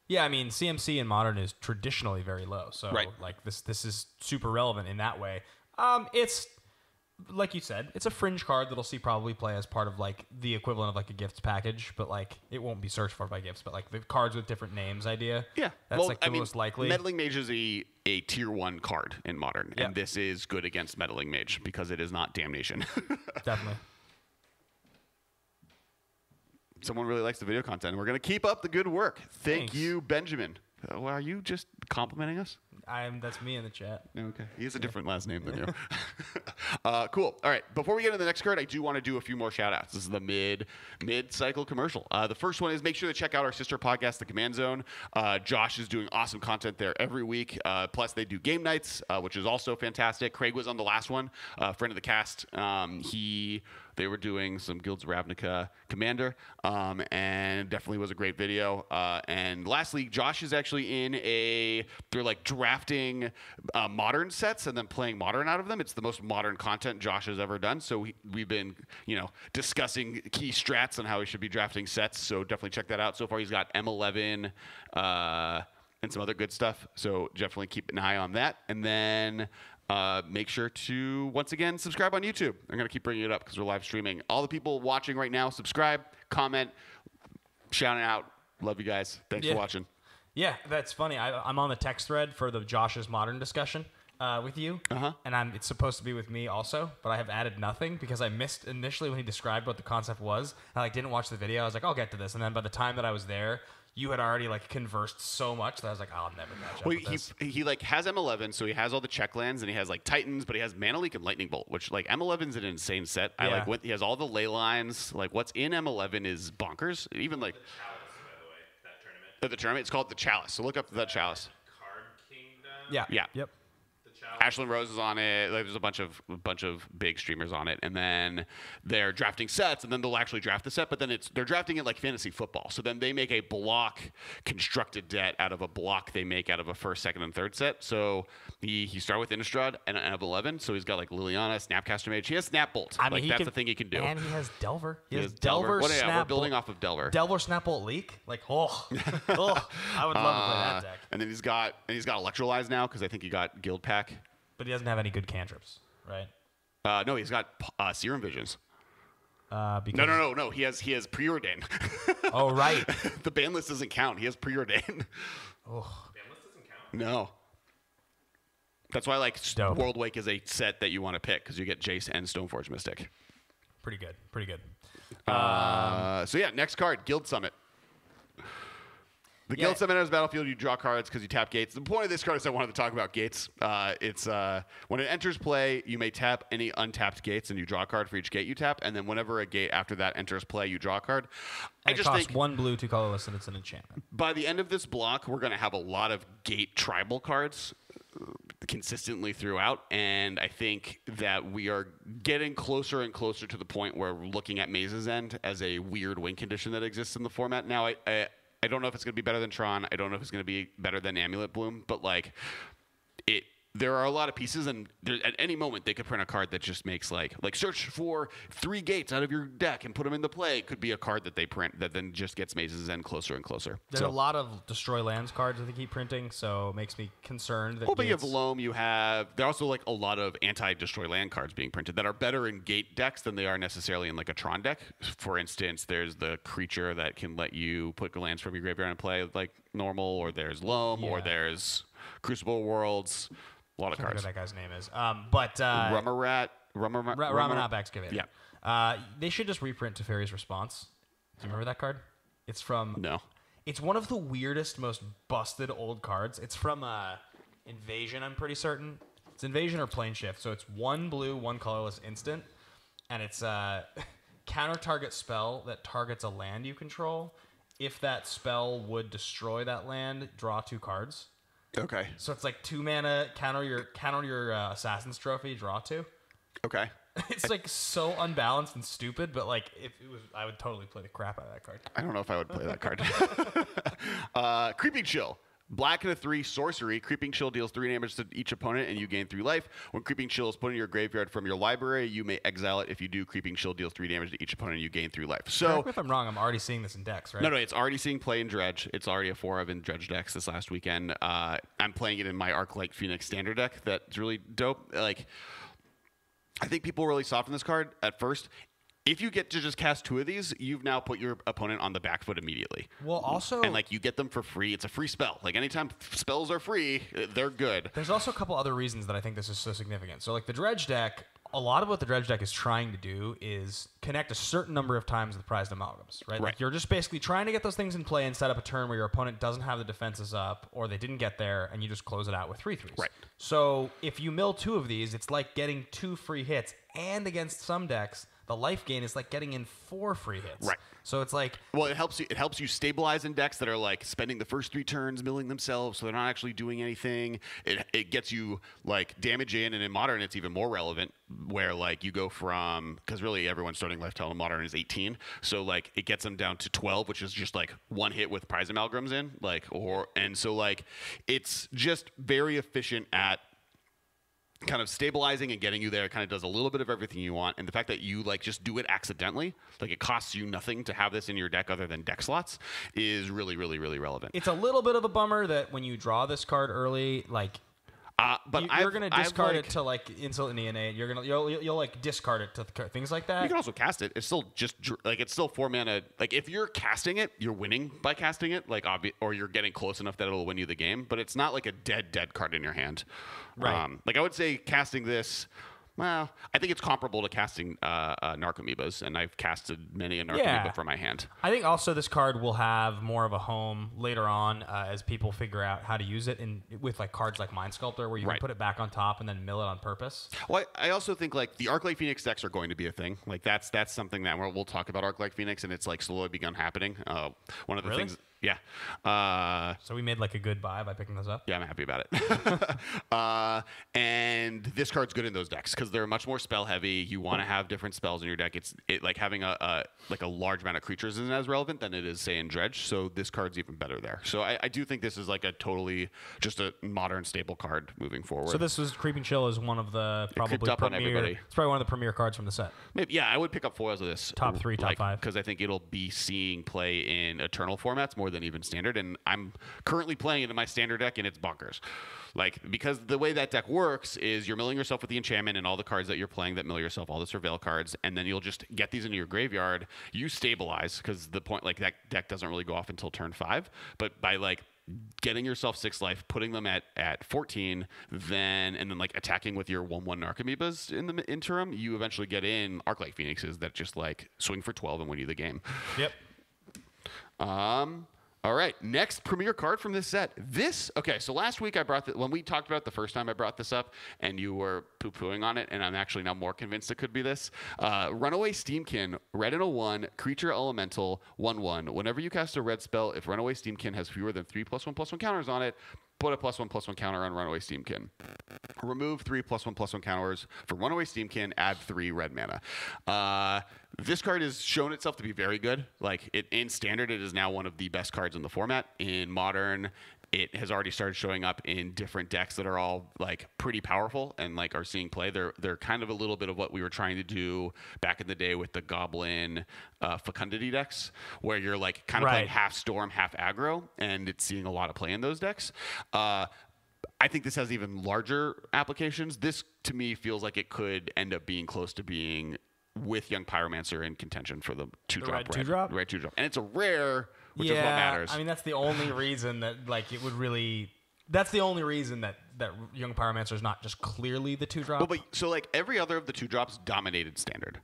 Speaker 3: Yeah, I mean, CMC in Modern is traditionally very low, so
Speaker 2: right.
Speaker 3: like this is super relevant in that way. It's like you said, it's a fringe card that'll see probably play as part of like the equivalent of like a gifts package, but like it won't be searched for by gifts. But like the cards with different names idea,
Speaker 2: yeah,
Speaker 3: that's like the most likely.
Speaker 2: Meddling Mage is a tier 1 card in Modern, and this is good against Meddling Mage because it is not Damnation.
Speaker 3: Definitely.
Speaker 2: Someone really likes the video content. We're going to keep up the good work. Thank
Speaker 3: Thanks.
Speaker 2: you, Benjamin. Well, are you just complimenting us?
Speaker 3: That's me in the chat.
Speaker 2: Okay. He has a different last name than you. Cool. All right. Before we get into the next card, I do want to do a few more shout-outs. This is the mid-cycle commercial. The first one is make sure to check out our sister podcast, The Command Zone. Josh is doing awesome content there every week. Plus, they do game nights, which is also fantastic. Craig was on the last one, friend of the cast. They were doing some Guilds Ravnica Commander, and definitely was a great video. And lastly, Josh is actually they're like drafting modern sets and then playing modern out of them. It's the most modern content Josh has ever done. So we've been, discussing key strats on how he should be drafting sets. So definitely check that out. So far, he's got M11 and some other good stuff. So definitely keep an eye on that. And then make sure to, once again, subscribe on YouTube. I'm going to keep bringing it up because we're live streaming. All the people watching right now, subscribe, comment, shouting out. Love you guys. Thanks for watching.
Speaker 3: Yeah, that's funny. I'm on the text thread for the Josh's Modern discussion with you, and it's supposed to be with me also, but I have added nothing because I missed initially when he described what the concept was. I didn't watch the video. I was like, I'll get to this, and then by the time that I was there, you had already conversed so much that I was like, I'll never catch up with this.
Speaker 2: He has M11, so he has all the check lands, and he has Titans, but he has Mana Leak and Lightning Bolt, which M11's an insane set.
Speaker 3: Yeah.
Speaker 2: He has all the ley lines. What's in M11 is bonkers. Even
Speaker 4: The Chalice, by the way, that tournament.
Speaker 2: the tournament, it's called the Chalice. So look up the Chalice.
Speaker 4: Card Kingdom.
Speaker 3: Yeah.
Speaker 2: Yeah.
Speaker 3: Yep.
Speaker 4: The Chalice.
Speaker 2: Ashlyn Rose is on it. There's a bunch of big streamers on it, and then they're drafting sets, and then they'll actually draft the set. But then they're drafting it like fantasy football. So then they make a block constructed deck out of a block they make out of a first, second, and third set. So he started with Innistrad and an M11. So he's got Liliana, Snapcaster Mage. He has Snap Bolt. That's the thing he can do.
Speaker 3: And he has Delver.
Speaker 2: He has Delver.
Speaker 3: Snap
Speaker 2: We're building
Speaker 3: Bolt.
Speaker 2: off of Delver.
Speaker 3: Delver Snap Bolt Leak. I would love to play that deck.
Speaker 2: And then he's got Electrolyze now because I think he got Guild Pack.
Speaker 3: But he doesn't have any good cantrips, right?
Speaker 2: No, he's got Serum Visions.
Speaker 3: Because
Speaker 2: No. He has Preordain.
Speaker 3: Oh, right.
Speaker 2: The ban list doesn't count. He has Preordain.
Speaker 3: Oh,
Speaker 4: Ban list doesn't count.
Speaker 2: No. That's why
Speaker 3: Dope.
Speaker 2: World Wake is a set that you want to pick because you get Jace and Stoneforge Mystic.
Speaker 3: pretty good.
Speaker 2: So yeah, next card, Guild Summit. The Guild Summit enters battlefield. You draw cards because you tap gates. The point of this card is I wanted to talk about gates. It's when it enters play, you may tap any untapped gates, and you draw a card for each gate you tap. And then whenever a gate after that enters play, you draw a card.
Speaker 3: And it costs 1 blue, 2 colorless, and it's an enchantment.
Speaker 2: By the end of this block, we're going to have a lot of gate tribal cards consistently throughout, and I think that we are getting closer and closer to the point where we're looking at Maze's End as a weird win condition that exists in the format. Now, I don't know if it's going to be better than Tron. I don't know if it's going to be better than Amulet Bloom, but there are a lot of pieces, and at any moment they could print a card that just makes like search for 3 gates out of your deck and put them into play. It could be a card that they print that then just gets Maze's End closer and closer.
Speaker 3: There's a lot of destroy lands cards that they keep printing, so it makes me concerned that.
Speaker 2: Well, but you have Loam. There are also a lot of anti-destroy land cards being printed that are better in gate decks than they are necessarily in a Tron deck. For instance, there's the creature that can let you put lands from your graveyard and play like normal, or there's Loam, or there's Crucible Worlds. A lot of cards.
Speaker 3: I don't know what that guy's name is.
Speaker 2: Ramanap
Speaker 3: Excavator.
Speaker 2: Yeah.
Speaker 3: They should just reprint Teferi's Response. Do you remember that card? It's from...
Speaker 2: No.
Speaker 3: It's one of the weirdest, most busted old cards. It's from Invasion, I'm pretty certain. It's Invasion or Plane Shift. So it's 1 blue, 1 colorless instant. And it's counter target spell that targets a land you control. If that spell would destroy that land, draw 2 cards.
Speaker 2: Okay.
Speaker 3: So it's like 2 mana, counter your Assassin's Trophy, draw 2.
Speaker 2: Okay.
Speaker 3: It's like so unbalanced and stupid, but like if it was, I would totally play the crap out of that card.
Speaker 2: I don't know if I would play that card. Creeping Chill. Black and a 3 sorcery. Creeping Chill deals 3 damage to each opponent, and you gain 3 life. When Creeping Chill is put in your graveyard from your library, you may exile it. If you do, Creeping Chill deals 3 damage to each opponent, and you gain 3 life. So,
Speaker 3: correct me if I'm wrong, I'm already seeing this in decks, right?
Speaker 2: No, it's already seeing play in Dredge. It's already a 4 of in Dredge decks this last weekend. I'm playing it in my Arc-like Phoenix standard deck. That's really dope. Like, I think people really soften this card at first. If you get to just cast 2 of these, you've now put your opponent on the back foot immediately.
Speaker 3: Well, also...
Speaker 2: And, like, you get them for free. It's a free spell. Like, anytime spells are free, they're good.
Speaker 3: There's also a couple other reasons that I think this is so significant. So, like, the Dredge deck, a lot of what the Dredge deck is trying to do is connect a certain number of times with prized amalgams, right? Like, you're just basically trying to get those things in play and set up a turn where your opponent doesn't have the defenses up, or they didn't get there, and you just close it out with 3/3s.
Speaker 2: Right.
Speaker 3: So, if you mill 2 of these, it's like getting 2 free hits, and against some decks, the life gain is like getting in 4 free hits.
Speaker 2: Right.
Speaker 3: So it's like...
Speaker 2: Well, it helps you stabilize in decks that are like spending the first 3 turns milling themselves, so they're not actually doing anything. It gets you like damage in, and in Modern it's even more relevant, where like you go from, because really everyone's starting life total in Modern is 18, so like it gets them down to 12, which is just like 1 hit with prize amalgams in, like, and so like it's just very efficient at kind of stabilizing and getting you there. It kind of does a little bit of everything you want, and the fact that you like just do it accidentally, like it costs you nothing to have this in your deck other than deck slots, is really, really, really relevant.
Speaker 3: It's a little bit of a bummer that when you draw this card early, like
Speaker 2: but
Speaker 3: you're gonna discard it to like insult innate. You'll like discard it to things like that.
Speaker 2: You can also cast it. It's still just like it's still 4 mana. Like if you're casting it, you're winning by casting it. Like or you're getting close enough that it'll win you the game. But it's not like a dead card in your hand.
Speaker 3: Right.
Speaker 2: Like I would say casting this. Well, I think it's comparable to casting Narcomoebas, and I've casted many a Narcomoeba from my hand.
Speaker 3: I think also this card will have more of a home later on as people figure out how to use it with like cards like Mind Sculptor, where you can put it back on top and then mill it on purpose.
Speaker 2: Well, I also think like the Arc-like Phoenix decks are going to be a thing. Like that's something that we'll talk about Arc-like Phoenix, and it's like slowly begun happening. One of the things. Yeah.
Speaker 3: So we made like a good buy by picking those up?
Speaker 2: Yeah, I'm happy about it. And this card's good in those decks because they're much more spell heavy. You want to have different spells in your deck. It's like having a large amount of creatures isn't as relevant than it is, say, in Dredge. So this card's even better there. So I do think this is like a totally just a modern stable card moving forward.
Speaker 3: So this was Creeping Chill is one of the probably premier. It's probably one of the premier cards from the set.
Speaker 2: Maybe, yeah, I would pick up foils of this.
Speaker 3: Top 3, top 5.
Speaker 2: Because I think it'll be seeing play in Eternal formats more than even Standard. And I'm currently playing it in my Standard deck, and it's bonkers. Like, because the way that deck works is you're milling yourself with the enchantment and all the cards that you're playing that mill yourself, all the surveil cards, and then you'll just get these into your graveyard. You stabilize, because the point, like, that deck doesn't really go off until turn 5. But by, like, getting yourself 6 life, putting them at 14, and then like attacking with your 1/1 Narcomoebas in the interim, you eventually get in Arc-like Phoenixes that just like swing for 12 and win you the game.
Speaker 3: Yep.
Speaker 2: All right, next premier card from this set. Okay, so last week when we talked about it the first time I brought this up, and you were poo-pooing on it, and I'm actually now more convinced it could be this. Runaway Steamkin, red and a 1, creature elemental, 1/1. Whenever you cast a red spell, if Runaway Steamkin has fewer than 3+1/+1 counters on it, put a +1/+1 counter on Runaway Steamkin. Remove 3 +1/+1 counters for Runaway Steamkin, add 3 red mana. This card has shown itself to be very good. Like in Standard, it is now one of the best cards in the format. In Modern, it has already started showing up in different decks that are all like pretty powerful and like are seeing play. They're kind of a little bit of what we were trying to do back in the day with the Goblin Fecundity decks, where you're like kind of playing half Storm, half aggro, and it's seeing a lot of play in those decks. I think this has even larger applications. This, to me, feels like it could end up being close to being with Young Pyromancer in contention for the 2-drop.
Speaker 3: Red 2-drop?
Speaker 2: Red 2-drop. And it's a rare, which is what matters.
Speaker 3: I mean, that's the only reason that, like, it would really... That's the only reason that Young Pyromancer is not just clearly the 2-drop.
Speaker 2: But so, like, every other of the 2-drops dominated Standard,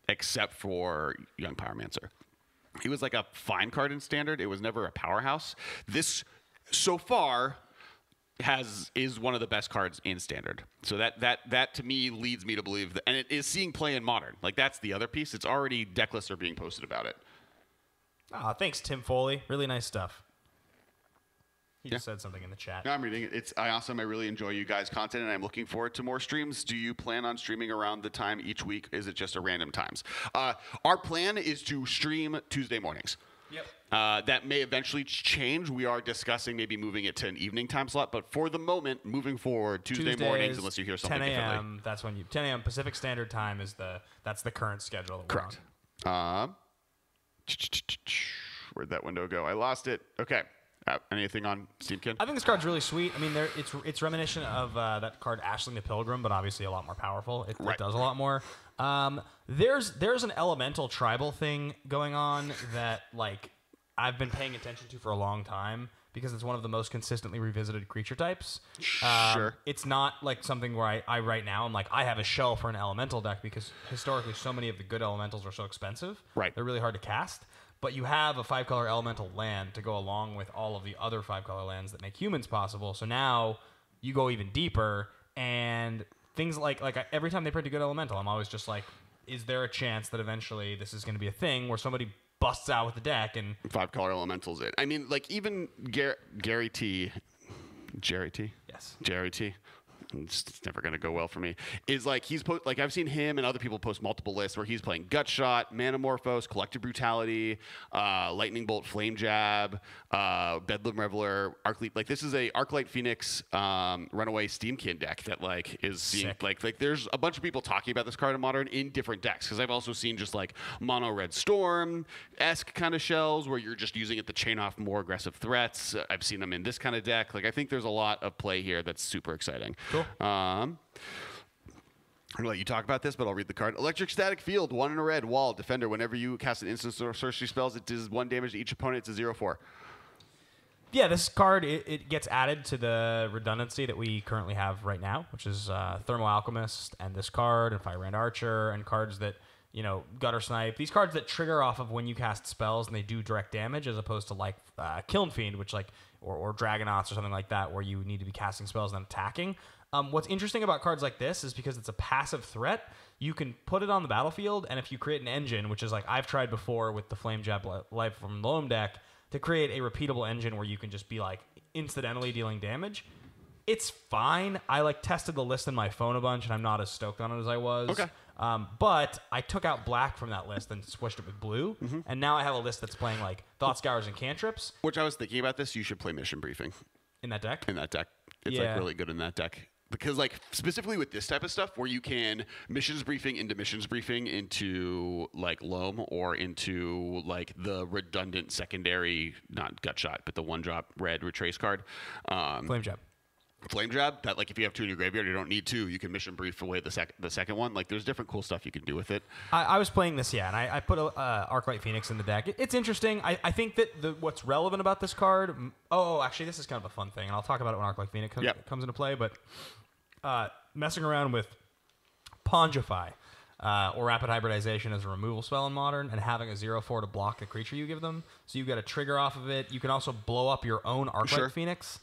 Speaker 2: except for Young Pyromancer. He was, like, a fine card in Standard. It was never a powerhouse. This, so far... is one of the best cards in Standard. So that to me leads me to believe that, and it is seeing play in Modern. Like that's the other piece. It's already deck lists are being posted about it.
Speaker 3: Thanks, Tim Foley. Really nice stuff. He just said something in the chat.
Speaker 2: No, I'm reading it. It's awesome. I really enjoy you guys' content, and I'm looking forward to more streams. Do you plan on streaming around the time each week? Is it just a random times? Our plan is to stream Tuesday mornings.
Speaker 3: Yep.
Speaker 2: That may eventually change. We are discussing maybe moving it to an evening time slot, but for the moment, moving forward, Tuesday mornings, unless you hear something
Speaker 3: 10 a.m.
Speaker 2: differently.
Speaker 3: That's when 10 a.m. Pacific Standard Time is that's the current schedule. That
Speaker 2: Correct. Where'd that window go? I lost it. Okay. Anything on Steamkin?
Speaker 3: I think this card's really sweet. I mean, it's reminiscent of that card Ashling the Pilgrim, but obviously a lot more powerful. It does a lot more. There's an elemental tribal thing going on that like I've been paying attention to for a long time because it's one of the most consistently revisited creature types.
Speaker 2: Sure.
Speaker 3: It's not like something where I right now I'm like I have a shell for an elemental deck because historically so many of the good elementals are so expensive.
Speaker 2: Right.
Speaker 3: They're really hard to cast. But you have a 5-color elemental land to go along with all of the other 5-color lands that make humans possible. So now you go even deeper, and things like every time they print a good elemental, I'm always just like, is there a chance that eventually this is going to be a thing where somebody busts out with the deck and
Speaker 2: 5-color elementals it. I mean, like even Gary T.
Speaker 3: Yes.
Speaker 2: Jerry T. It's never going to go well for me. Is like like I've seen him and other people post multiple lists where he's playing Gutshot, Manamorphose, Collective Brutality, Lightning Bolt, Flame Jab, Bedlam Reveler, Arclight. Like this is a Arclight Phoenix Runaway Steamkin deck that like is seeing like there's a bunch of people talking about this card in Modern in different decks because I've also seen just like Mono Red Storm-esque kind of shells where you're just using it to chain off more aggressive threats. I've seen them in this kind of deck. Like I think there's a lot of play here that's super exciting.
Speaker 3: Cool.
Speaker 2: I'm gonna let you talk about this, but I'll read the card. Electric Static Field, 1 in a red, wall, defender. Whenever you cast an instant or sorcery spells, it does 1 damage to each opponent. It's a 0/4.
Speaker 3: Yeah, this card, it gets added to the redundancy that we currently have right now, which is Thermo Alchemist and this card and Firebrand Archer and cards that, Gutter Snipe. These cards that trigger off of when you cast spells and they do direct damage as opposed to like Kiln Fiend, which like, or Dragonauts or something like that where you need to be casting spells and then attacking. What's interesting about cards like this is because it's a passive threat, you can put it on the battlefield, and if you create an engine, which is like I've tried before with the Flame Jab Life from Loam deck, to create a repeatable engine where you can just be like incidentally dealing damage, it's fine. I like tested the list in my phone a bunch, and I'm not as stoked on it as I was.
Speaker 2: Okay.
Speaker 3: But I took out black from that list and switched it with blue, and now I have a list that's playing like Thought Scours and Cantrips.
Speaker 2: Which I was thinking about this. You should play Mission Briefing
Speaker 3: In that deck?
Speaker 2: It's like really good in that deck. Because like specifically with this type of stuff where you can missions briefing into like Loam or into like the redundant secondary, not Gutshot, but the 1-drop red retrace card. Flame Jab, that like if you have 2 in your graveyard, you don't need 2. You can mission brief away the second one. Like there's different cool stuff you can do with it.
Speaker 3: I was playing this, and I put Arclight Phoenix in the deck. It's interesting. I think that what's relevant about this card. Actually, this is kind of a fun thing, and I'll talk about it when Arclight Phoenix comes into play. But messing around with Pongify or Rapid Hybridization as a removal spell in Modern, and having a 0/4 to block the creature you give them, so you get a trigger off of it. You can also blow up your own Arclight Phoenix.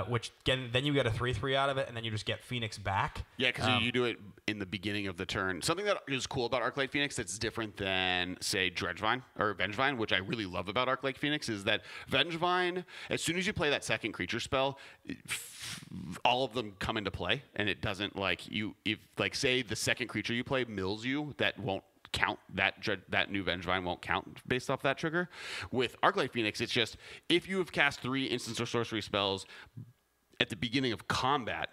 Speaker 3: Which then you get a 3/3 out of it, and then you just get Phoenix back.
Speaker 2: Yeah, because you do it in the beginning of the turn. Something that is cool about Arclight Phoenix that's different than, say, Dredgevine or Vengevine, which I really love about Arclight Phoenix, is that Vengevine, as soon as you play that second creature spell, all of them come into play, and it doesn't if say the second creature you play mills you, that won't count. That new Vengevine won't count based off that trigger. With Arclight Phoenix, it's just if you have cast 3 instants or sorcery spells at the beginning of combat,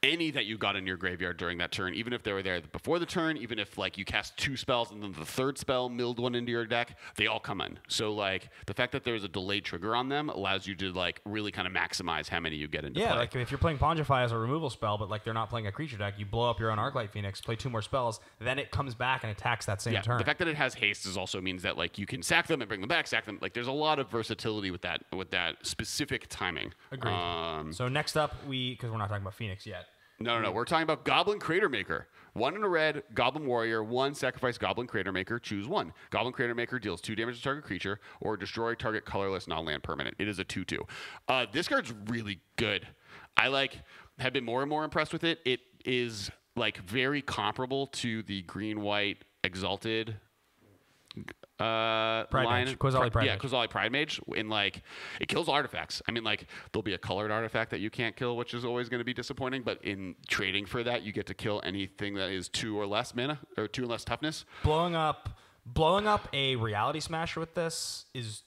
Speaker 2: any that you got in your graveyard during that turn, even if they were there before the turn, even if like you cast 2 spells and then the 3rd spell milled one into your deck, they all come in. So like the fact that there's a delayed trigger on them allows you to like really kind of maximize how many you get into play.
Speaker 3: Yeah, like if you're playing Pongify as a removal spell, but like they're not playing a creature deck, you blow up your own Arclight Phoenix, play 2 more spells, then it comes back and attacks that same turn.
Speaker 2: The fact that it has haste also means that like you can sack them and bring them back, sack them. Like there's a lot of versatility with that specific timing.
Speaker 3: Agreed. So next up, because we're not talking about Phoenix yet.
Speaker 2: No. We're talking about Goblin Crater Maker. 1 in a red, Goblin Warrior, 1 sacrifice Goblin Crater Maker, choose 1. Goblin Crater Maker deals 2 damage to target creature or destroy target colorless non-land permanent. It is a 2/2. This card's really good. I have been more and more impressed with it. It is like very comparable to the green-white Exalted
Speaker 3: Mage. Kozali Pride
Speaker 2: Yeah,
Speaker 3: Mage.
Speaker 2: Kozali Pride Mage. In like, it kills artifacts. I mean, like, there'll be a colored artifact that you can't kill, which is always going to be disappointing. But in trading for that, you get to kill anything that is 2 or less mana or 2 or less toughness.
Speaker 3: Blowing up a Reality Smasher with this is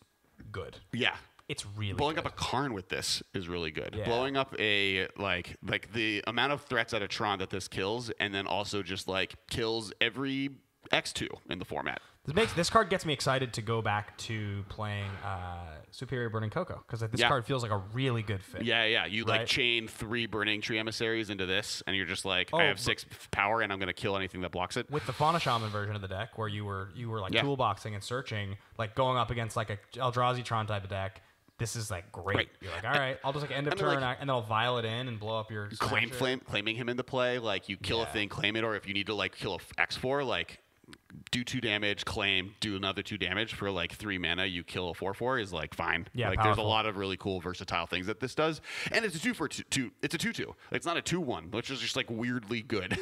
Speaker 3: good.
Speaker 2: Yeah.
Speaker 3: It's really
Speaker 2: blowing
Speaker 3: good.
Speaker 2: up a Karn with this is really good.
Speaker 3: Yeah.
Speaker 2: Blowing up a like the amount of threats out of Tron that this kills, and then also just like kills every X2 in the format.
Speaker 3: This card gets me excited to go back to playing Superior Burning Cocoa because this card feels like a really good fit.
Speaker 2: Yeah. You like chain 3 Burning Tree Emissaries into this, and you're just like, I have 6 power, and I'm gonna kill anything that blocks it.
Speaker 3: With the Fauna Shaman version of the deck, where you were like toolboxing and searching, like going up against like a Eldrazi Tron type of deck. This is like great.
Speaker 2: Right.
Speaker 3: You're like, all right, I'll just like end of turn, and then I'll vial it in and blow up your
Speaker 2: claiming him into play. Like you kill a thing, claim it, or if you need to like kill a X4, like do 2 damage, claim, do another 2 damage for like 3 mana. You kill a 4/4 is like fine.
Speaker 3: Yeah,
Speaker 2: like
Speaker 3: powerful.
Speaker 2: there's a lot of really cool versatile things that this does, and it's a 2 for 2. It's a 2/2. It's not a 2/1, which is just like weirdly good.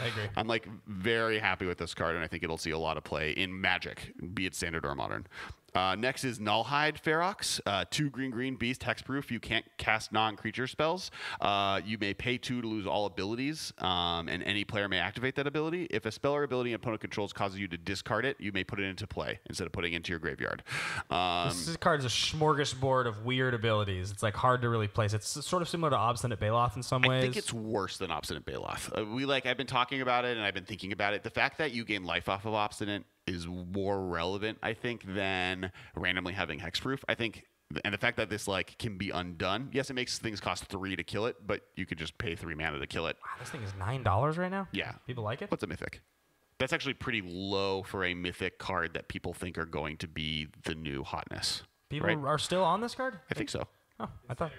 Speaker 3: I agree.
Speaker 2: I'm like very happy with this card, and I think it'll see a lot of play in Magic, be it standard or modern. Next is Nullhide Ferox, 2 green beast hexproof. You can't cast non-creature spells. You may pay 2 to lose all abilities, and any player may activate that ability. If a spell or ability an opponent controls causes you to discard it, you may put it into play instead of putting it into your graveyard.
Speaker 3: This card is a smorgasbord of weird abilities. It's like hard to really place. It's sort of similar to Obstinate Baloth in some ways.
Speaker 2: I think it's worse than Obstinate Baloth. I've been talking about it, and I've been thinking about it. The fact that you gain life off of Obstinate is more relevant, I think, than randomly having hexproof. I think, and the fact that this like can be undone. Yes, it makes things cost 3 to kill it, but you could just pay 3 mana to kill it.
Speaker 3: Wow, this thing is $9 right now.
Speaker 2: Yeah,
Speaker 3: people like it.
Speaker 2: What's a mythic? That's actually pretty low for a mythic card that people think are going to be the new hotness.
Speaker 3: People are still on this card?
Speaker 2: I think so.
Speaker 3: Oh, I thought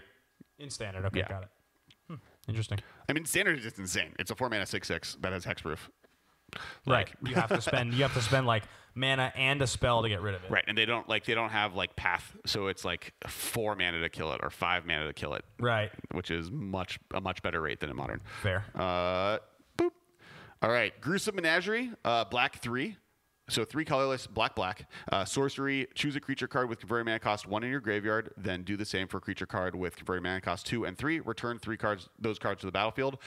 Speaker 3: in standard. Okay, got it. Interesting.
Speaker 2: I mean, standard is just insane. It's a 4 mana 6/6 that has hexproof.
Speaker 3: Right. You have to spend like mana and a spell to get rid of it.
Speaker 2: Right. And they don't have like path, so it's like 4 mana to kill it or 5 mana to kill it.
Speaker 3: Right.
Speaker 2: Which is a much better rate than in modern.
Speaker 3: Fair.
Speaker 2: Boop. All right. Gruesome Menagerie, black 3. So 3 colorless, black. Sorcery, choose a creature card with converted mana cost 1 in your graveyard, then do the same for a creature card with converted mana cost 2 and 3. Return those cards to the battlefield.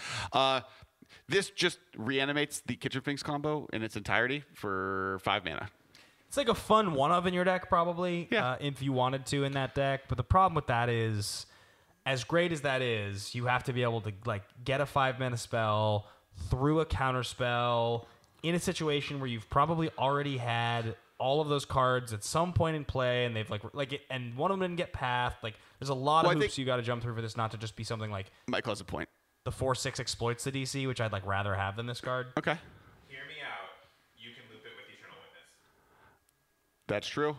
Speaker 2: This just reanimates the Kitchen Finks combo in its entirety for 5 mana.
Speaker 3: It's like a fun one-of in your deck, probably, if you wanted to in that deck. But the problem with that is, as great as that is, you have to be able to like get a 5 mana spell through a counter spell in a situation where you've probably already had all of those cards at some point in play, and they've and one of them didn't get pathed. Like, there's a lot of hoops you got to jump through for this not to just be something like
Speaker 2: Michael has a point.
Speaker 3: The 4/6 exploits the DC, which I'd like rather have than this card.
Speaker 2: Okay.
Speaker 4: Hear me out. You can loop it with Eternal Witness.
Speaker 2: That's true.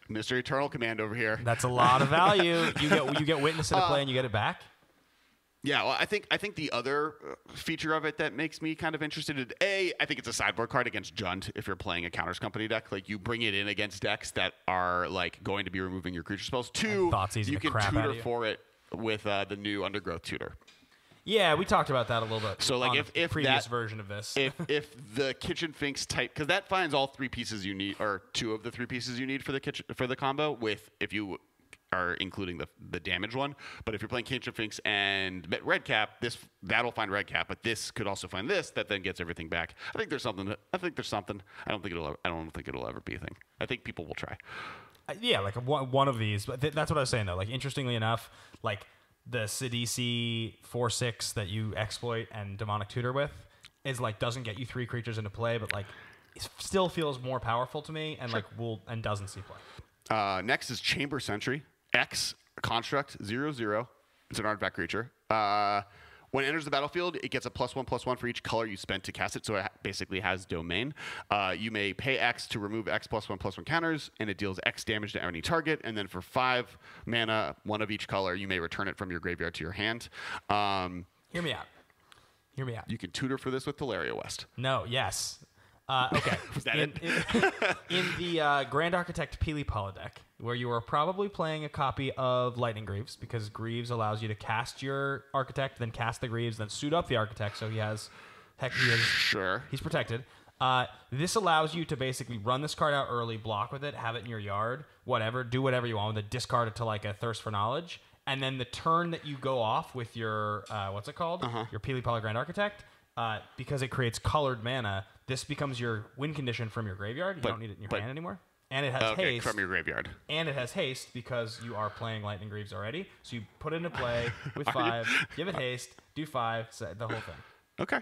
Speaker 2: Mr. Eternal Command over here.
Speaker 3: That's a lot of value. You get Witness into play and you get it back.
Speaker 2: Yeah, well, I think the other feature of it that makes me kind of interested in I think it's a sideboard card against Jund if you're playing a Counters Company deck. Like, you bring it in against decks that are like going to be removing your creature spells. 2, you can tutor for it with the new Undergrowth tutor.
Speaker 3: Yeah, we talked about that a little bit.
Speaker 2: So like if
Speaker 3: previous version of this,
Speaker 2: if the Kitchen Finks type, because that finds all 3 pieces you need, or 2 of the 3 pieces you need for the combo. With if you are including the damage one, but if you're playing Kitchen Finks and Red Cap, that'll find Red Cap, but this could also find this that then gets everything back. I think there's something. I don't think it'll ever be a thing. I think people will try.
Speaker 3: Yeah, like one of these. But that's what I was saying though. Like, interestingly enough, like the Sidisi 4/6 that you exploit and Demonic Tutor with is like doesn't get you 3 creatures into play, but like it still feels more powerful to me and and doesn't see play.
Speaker 2: Next is Chamber Sentry X construct 0/0. It's an artifact creature. When it enters the battlefield, it gets a +1/+1 for each color you spent to cast it, so it basically has domain. You may pay X to remove X +1/+1 counters, and it deals X damage to any target, and then for 5 mana, 1 of each color, you may return it from your graveyard to your hand.
Speaker 3: Hear me out.
Speaker 2: You can tutor for this with Teleria West.
Speaker 3: No, yes. Okay.
Speaker 2: Was that it?
Speaker 3: In the Grand Architect Pili Pala deck, where you are probably playing a copy of Lightning Greaves, because Greaves allows you to cast your Architect, then cast the Greaves, then suit up the Architect, so he has
Speaker 2: Sure.
Speaker 3: he's protected. This allows you to basically run this card out early, block with it, have it in your yard, whatever, do whatever you want with it, discard it to like a Thirst for Knowledge, and then the turn that you go off with your what's it called? Your Peely Poly Grand Architect, because it creates colored mana. This becomes your win condition from your graveyard. You don't need it in your hand anymore. And it has haste.
Speaker 2: From your graveyard.
Speaker 3: And it has haste because you are playing Lightning Greaves already. So you put it into play with 5, give it haste, do 5, the whole thing.
Speaker 2: Okay.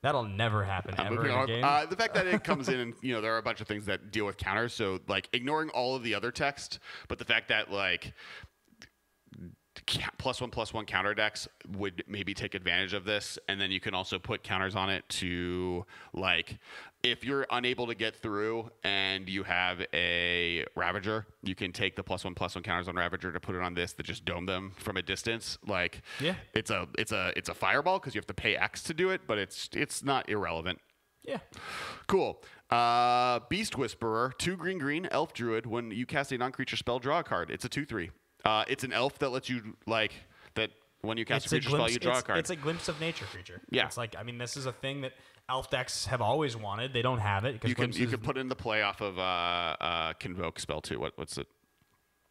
Speaker 3: That'll never happen ever in a game.
Speaker 2: The fact that it comes in and, there are a bunch of things that deal with counters. So, like, ignoring all of the other text, but the fact that, like, +1/+1 counter decks would maybe take advantage of this, and then you can also put counters on it to, like, if you're unable to get through and you have a Ravager, you can take the +1/+1 counters on Ravager to put it on this that just dome them from a distance. Like, it's a fireball because you have to pay X to do it, but it's not irrelevant.
Speaker 3: Yeah.
Speaker 2: Cool. Beast Whisperer, 2 green, elf druid. When you cast a non-creature spell, draw a card. It's a 2/3. It's an elf that lets you, like, that when you cast a creature spell, you draw a card.
Speaker 3: It's a glimpse of nature creature.
Speaker 2: Yeah.
Speaker 3: It's like, I mean, this is a thing that elf decks have always wanted. They don't have it.
Speaker 2: You can put it into play off of Convoke spell, too. What's it?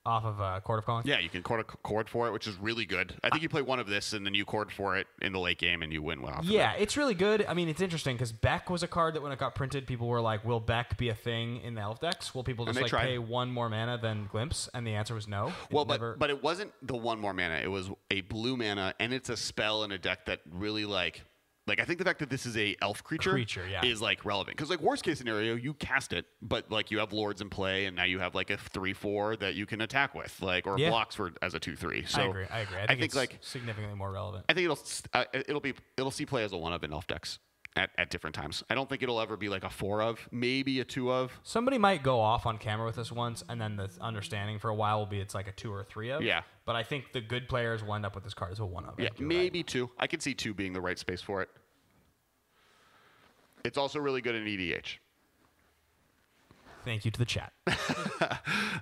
Speaker 3: Off of Court of Calling?
Speaker 2: Yeah, you can cord for it, which is really good. I think you play one of this, and then you cord for it in the late game, and you win well.
Speaker 3: Yeah, it's really good. I mean, it's interesting, because Beck was a card that when it got printed, people were like, will Beck be a thing in the elf decks? Will people just like pay 1 more mana than Glimpse? And the answer was no.
Speaker 2: But it wasn't the 1 more mana. It was a blue mana, and it's a spell in a deck that really, like I think the fact that this is a elf creature is like relevant, because like worst case scenario you cast it, but like you have lords in play and now you have like a 3/4 that you can attack with, like, or blocks for as a 2/3. So
Speaker 3: I agree. I think it's like significantly more relevant.
Speaker 2: I think it'll see play as a 1 of in elf decks at different times. I don't think it'll ever be like a 4 of, maybe a 2 of.
Speaker 3: Somebody might go off on camera with this once, and then the understanding for a while will be it's like a 2 or a 3 of.
Speaker 2: Yeah.
Speaker 3: But I think the good players will end up with this card as a 1 of.
Speaker 2: Yeah, maybe 2. I could see 2 being the right space for it. It's also really good in EDH.
Speaker 3: Thank you to the chat.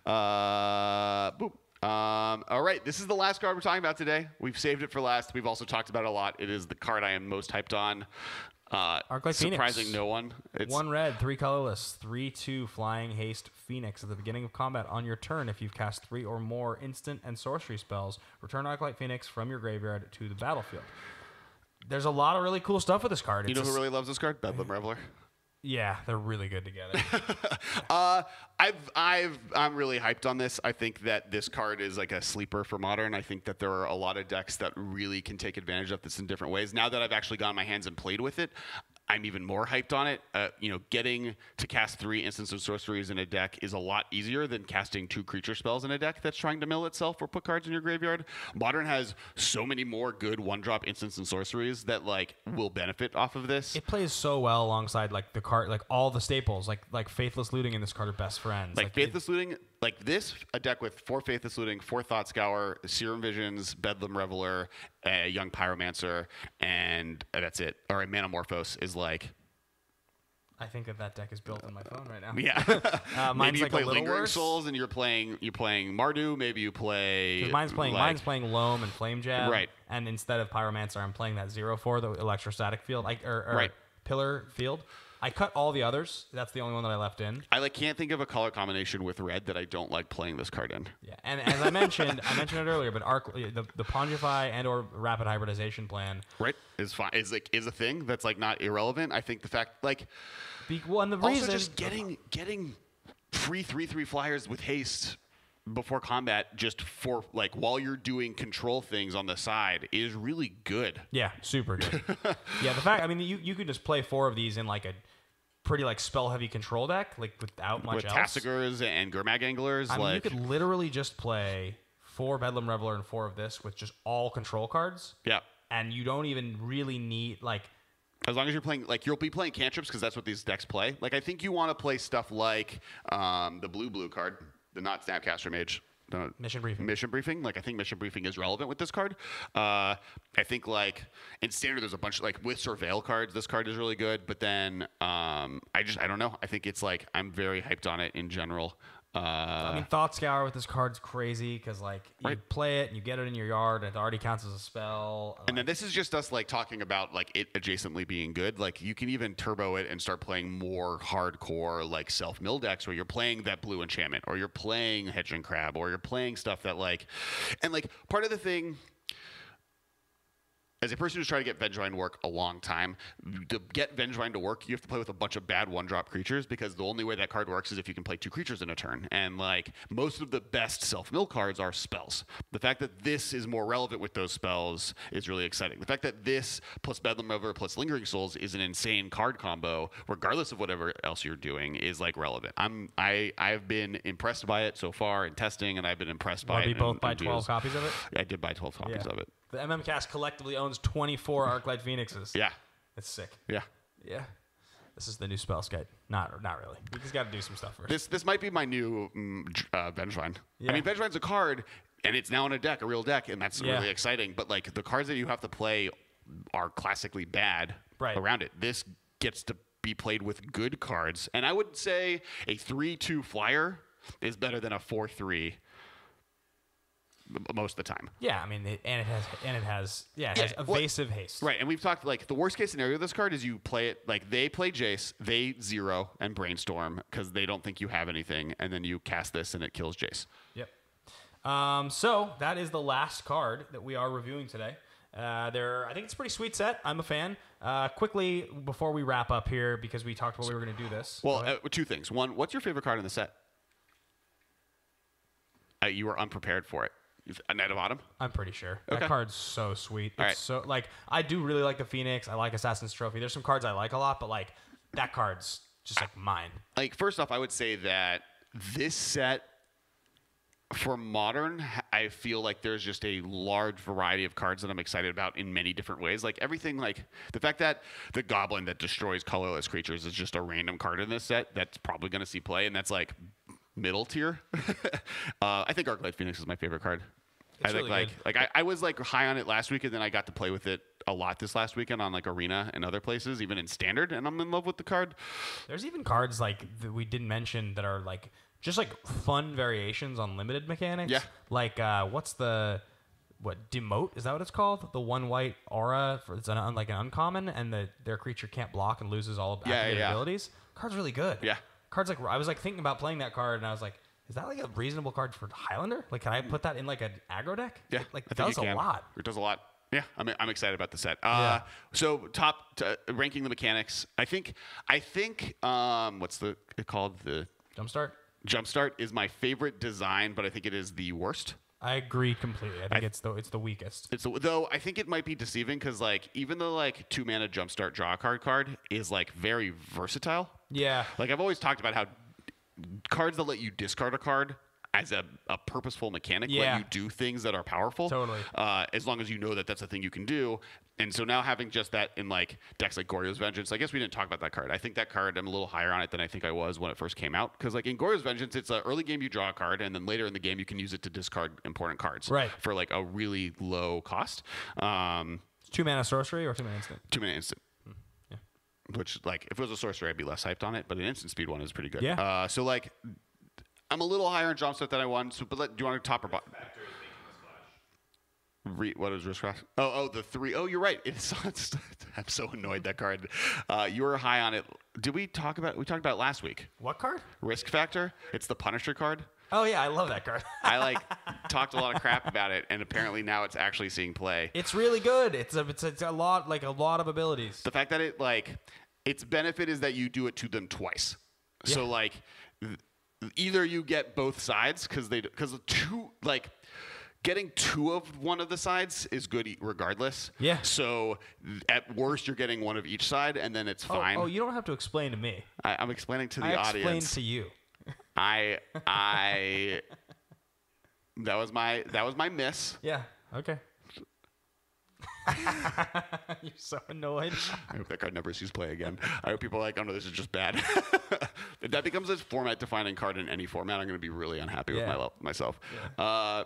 Speaker 2: Boop. All right, this is the last card we're talking about today. We've saved it for last. We've also talked about it a lot. It is the card I am most hyped on.
Speaker 3: Arclight
Speaker 2: surprising
Speaker 3: Phoenix.
Speaker 2: No one.
Speaker 3: It's 1 red, 3 colorless, 3/2 flying haste Phoenix. At the beginning of combat on your turn, if you've cast 3 or more instant and sorcery spells, return Arclight Phoenix from your graveyard to the battlefield. There's a lot of really cool stuff with this card.
Speaker 2: You know who really loves this card? Bedlam Reveler.
Speaker 3: Yeah, they're really good together.
Speaker 2: I'm really hyped on this. I think that this card is like a sleeper for Modern. I think that there are a lot of decks that really can take advantage of this in different ways. Now that I've actually gotten my hands and played with it, I'm even more hyped on it. Getting to cast 3 instants of sorceries in a deck is a lot easier than casting 2 creature spells in a deck that's trying to mill itself or put cards in your graveyard. Modern has so many more good 1-drop instants and sorceries that like will benefit off of this.
Speaker 3: It plays so well alongside like the card, like all the staples, like Faithless Looting and this card are best friends.
Speaker 2: Like Faithless Looting, like this, a deck with 4 Faithless Looting, 4 Thought Scour, Serum Visions, Bedlam Reveler, a Young Pyromancer, and that's it. Or a Manamorphose is like...
Speaker 3: I think that deck is built on my phone right now.
Speaker 2: Yeah.
Speaker 3: Mine's
Speaker 2: maybe you
Speaker 3: like
Speaker 2: play
Speaker 3: a little
Speaker 2: Lingering
Speaker 3: worse.
Speaker 2: Souls and you're playing Mardu. Maybe you play...
Speaker 3: Mine's playing Loam and Flame Jab.
Speaker 2: Right.
Speaker 3: And instead of Pyromancer, I'm playing that 0/4, the Electrostatic Field, or Pillar Field. I cut all the others. That's the only one that I left in.
Speaker 2: I can't think of a color combination with red that I don't like playing this card in.
Speaker 3: Yeah, and as I mentioned it earlier, but the Pongify and or Rapid Hybridization plan,
Speaker 2: is fine. Is a thing that's like not irrelevant. I think the fact
Speaker 3: and the
Speaker 2: also
Speaker 3: reason
Speaker 2: just getting free 3/3 flyers with haste before combat, just for like while you're doing control things on the side, is really good.
Speaker 3: Yeah, super good. Yeah, the fact, I mean, you could just play 4 of these in like a pretty like spell heavy control deck, like without much else.
Speaker 2: With Tassigurs and Gurmag Anglers.
Speaker 3: I mean, you could literally just play 4 Bedlam Reveler and 4 of this with just all control cards.
Speaker 2: Yeah.
Speaker 3: And you don't even really need like...
Speaker 2: As long as you're playing, like, you'll be playing cantrips because that's what these decks play. Like, I think you want to play stuff like the blue card, the not Snapcaster Mage.
Speaker 3: Mission
Speaker 2: Briefing. Like, I think Mission Briefing is relevant with this card. I think, like, in Standard, there's a bunch, like, with Surveil cards, this card is really good. But then, I don't know. I think it's, like, I'm very hyped on it in general.
Speaker 3: I mean, Thought Scour with this card's crazy because like you play it and you get it in your yard and it already counts as a spell.
Speaker 2: And then this is just us like talking about like it adjacently being good. Like you can even turbo it and start playing more hardcore like self-mill decks where you're playing that blue enchantment or you're playing Hedging Crab or you're playing stuff that like, and like part of the thing. As a person who's trying to get Vengevine to work a long time, to get Vengevine to work, you have to play with a bunch of bad one-drop creatures because the only way that card works is if you can play 2 creatures in a turn. And like most of the best self-mill cards are spells. The fact that this is more relevant with those spells is really exciting. The fact that this plus Bedlam Rover plus Lingering Souls is an insane card combo, regardless of whatever else you're doing, is like relevant. I've been impressed by it so far in testing, and I've been impressed by it.
Speaker 3: You both buy 12 copies of it?
Speaker 2: Yeah, I did buy 12 copies of it.
Speaker 3: The MMCast collectively owns 24 Arclight Phoenixes.
Speaker 2: Yeah.
Speaker 3: It's sick.
Speaker 2: Yeah.
Speaker 3: Yeah. This is the new spell skate. Not really. We just got to do some stuff first.
Speaker 2: This might be my new Vengevine.
Speaker 3: Yeah.
Speaker 2: I mean, Vengevine's a card, and it's now in a deck, a real deck, and that's really exciting. But like the cards that you have to play are classically bad around it. This gets to be played with good cards, and I would say a 3/2 flyer is better than a 4/3. Most of the time.
Speaker 3: Yeah, I mean, it has evasive haste.
Speaker 2: Right, and we've talked like the worst case scenario of this card is you play it like they play Jace, they zero and brainstorm because they don't think you have anything, and then you cast this and it kills Jace.
Speaker 3: Yep. So that is the last card that we are reviewing today. I think it's a pretty sweet set. I'm a fan. Quickly before we wrap up here, because we talked about we were going to do this.
Speaker 2: Well, 2 things. One, what's your favorite card in the set? You were unprepared for it. A Knight of Autumn?
Speaker 3: I'm pretty sure.
Speaker 2: Okay.
Speaker 3: That card's so sweet.
Speaker 2: All
Speaker 3: it's so like I do really like the Phoenix. I like Assassin's Trophy. There's some cards I like a lot, but like that card's just like mine.
Speaker 2: Like first off, I would say that this set for Modern, I feel like there's just a large variety of cards that I'm excited about in many different ways. Like everything, like the fact that the Goblin that destroys colorless creatures is just a random card in this set that's probably going to see play, and that's like middle tier. I think Arclight Phoenix is my favorite card.
Speaker 3: It's really good.
Speaker 2: I was like high on it last week, and then I got to play with it a lot this last weekend on like Arena and other places, even in Standard, and I'm in love with the card.
Speaker 3: There's even cards like that we didn't mention that are like just like fun variations on limited mechanics.
Speaker 2: Yeah.
Speaker 3: Like what's the Demote? Is that what it's called? The 1 white aura it's like an uncommon, and their creature can't block and loses all of activated abilities. Card's really good.
Speaker 2: Yeah.
Speaker 3: Cards like I was like thinking about playing that card, and I was like, is that like a reasonable card for Highlander? Like, can I put that in like an aggro deck?
Speaker 2: Yeah,
Speaker 3: it does a lot.
Speaker 2: It does a lot. Yeah, I'm excited about the set.
Speaker 3: Yeah.
Speaker 2: So ranking the mechanics. I think what's it called? The Jumpstart is my favorite design, but I think it is the worst.
Speaker 3: I agree completely. I think it's the weakest.
Speaker 2: Though I think it might be deceiving because like even the like 2-mana Jumpstart draw a card is like very versatile.
Speaker 3: Yeah.
Speaker 2: Like I've always talked about how cards that let you discard a card as a purposeful mechanic let you do things that are powerful.
Speaker 3: Totally.
Speaker 2: As long as you know that that's a thing you can do. And so now having just that in like decks like Goryo's Vengeance, I guess we didn't talk about that card. I think that card, I'm a little higher on it than I think I was when it first came out. Because like in Goryo's Vengeance, it's an early game you draw a card, and then later in the game you can use it to discard important cards.
Speaker 3: Right.
Speaker 2: For like a really low cost.
Speaker 3: 2-mana sorcery or 2-mana instant?
Speaker 2: 2-mana instant.
Speaker 3: Yeah.
Speaker 2: Which like if it was a sorcery, I'd be less hyped on it. But an instant speed one is pretty good.
Speaker 3: Yeah.
Speaker 2: So like I'm a little higher on Jumpstart than I want. So, but do you want to top or bottom? What is Risk Cross? The 3. Oh, you're right. I'm so annoyed that card. You were high on it. Did we talk about? We talked about it last week.
Speaker 3: What card?
Speaker 2: Risk Factor. It's the Punisher card.
Speaker 3: Oh yeah, I love that card.
Speaker 2: I like talked a lot of crap about it, and apparently now it's actually seeing play.
Speaker 3: It's really good. It's a lot of abilities.
Speaker 2: The fact that it like its benefit is that you do it to them twice. Yeah. So like either you get both sides because two like. Getting 2 of one of the sides is good regardless.
Speaker 3: Yeah.
Speaker 2: So at worst, you're getting 1 of each side, and then it's fine.
Speaker 3: Oh, you don't have to explain to me.
Speaker 2: I'm explaining to the audience.
Speaker 3: I explained to you.
Speaker 2: That was my miss.
Speaker 3: Yeah. Okay. You're so annoyed.
Speaker 2: I hope that card never sees play again. I hope people are like, oh no, this is just bad. If that becomes a format-defining card in any format, I'm going to be really unhappy with myself.
Speaker 3: Yeah.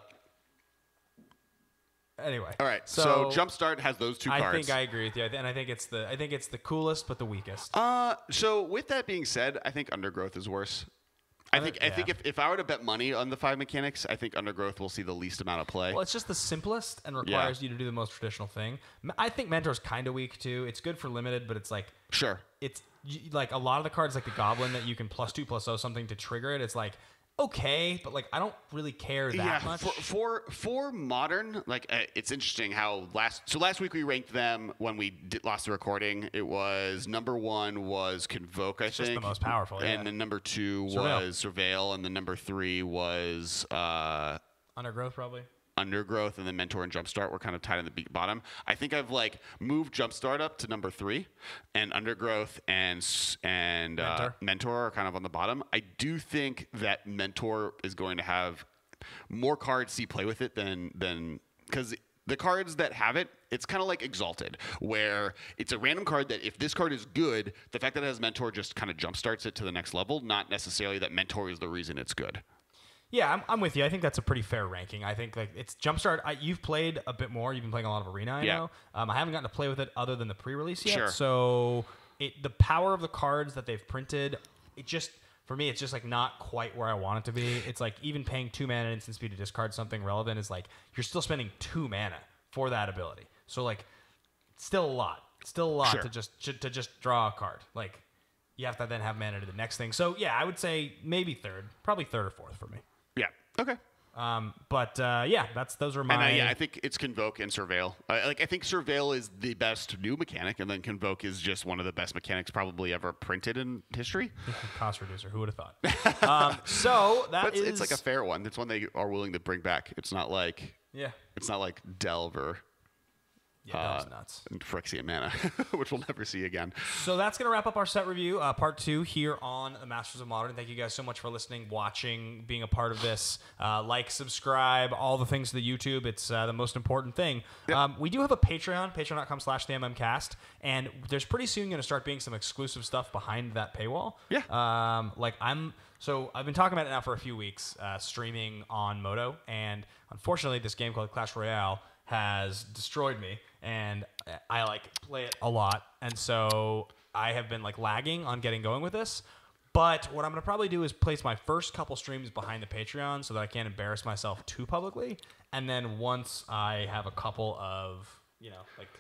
Speaker 3: Anyway,
Speaker 2: all right. So Jumpstart has those 2 cards.
Speaker 3: I think I agree with you, and I think it's the coolest but the weakest.
Speaker 2: So with that being said, I think Undergrowth is worse. I think if I were to bet money on the 5 mechanics, I think Undergrowth will see the least amount of play.
Speaker 3: Well, it's just the simplest and requires you to do the most traditional thing. I think Mentor's kind of weak too. It's good for limited, but it's like
Speaker 2: sure.
Speaker 3: It's like a lot of the cards, like the Goblin that you can +2/+0 something to trigger it. It's like okay, but like I don't really care that much.
Speaker 2: For modern, like it's interesting how last week we ranked them when we lost the recording. It was number 1 was Convoke, I think,
Speaker 3: just the most powerful,
Speaker 2: and then number 2 was Surveil, and then number 3 was
Speaker 3: Undergrowth probably.
Speaker 2: Undergrowth, and then Mentor and Jumpstart were kind of tied in the bottom. I think I've like moved Jumpstart up to number 3, and Undergrowth and Mentor are kind of on the bottom. I do think that Mentor is going to have more cards see play with it than because the cards that have it, it's kind of like Exalted, where it's a random card that if this card is good, the fact that it has Mentor just kind of jumpstarts it to the next level, not necessarily that Mentor is the reason it's good.
Speaker 3: Yeah, I'm with you. I think that's a pretty fair ranking. I think like it's Jumpstart. You've played a bit more. You've been playing a lot of Arena, I know. I haven't gotten to play with it other than the pre-release yet.
Speaker 2: Sure.
Speaker 3: So the power of the cards that they've printed, for me, it's just like not quite where I want it to be. It's like even paying 2 mana and instant speed to discard something relevant is like you're still spending 2 mana for that ability. So like, still a lot. Sure. to just draw a card. Like you have to then have mana to the next thing. So yeah, I would say maybe probably third or fourth for me.
Speaker 2: Yeah. Okay.
Speaker 3: Those are my.
Speaker 2: And I think it's Convoke and Surveil. I think Surveil is the best new mechanic, and then Convoke is just one of the best mechanics probably ever printed in history.
Speaker 3: Cost reducer. Who would have thought?
Speaker 2: It's like a fair one. It's one they are willing to bring back. It's not like It's not like Delve or.
Speaker 3: Yeah, that was nuts.
Speaker 2: And Phyrexian Mana, which we'll never see again.
Speaker 3: So that's going to wrap up our set review, part 2 here on the Masters of Modern. Thank you guys so much for listening, watching, being a part of this. Like, subscribe, all the things to the YouTube. It's the most important thing. Yep. We do have a Patreon, patreon.com/MMCast, and there's pretty soon going to start being some exclusive stuff behind that paywall.
Speaker 2: Yeah.
Speaker 3: So I've been talking about it now for a few weeks, streaming on Moto, and unfortunately this game called Clash Royale has destroyed me, and I play it a lot, and so I have been lagging on getting going with this. But what I'm going to probably do is place my first couple streams behind the Patreon so that I can't embarrass myself too publicly, and then once I have a couple of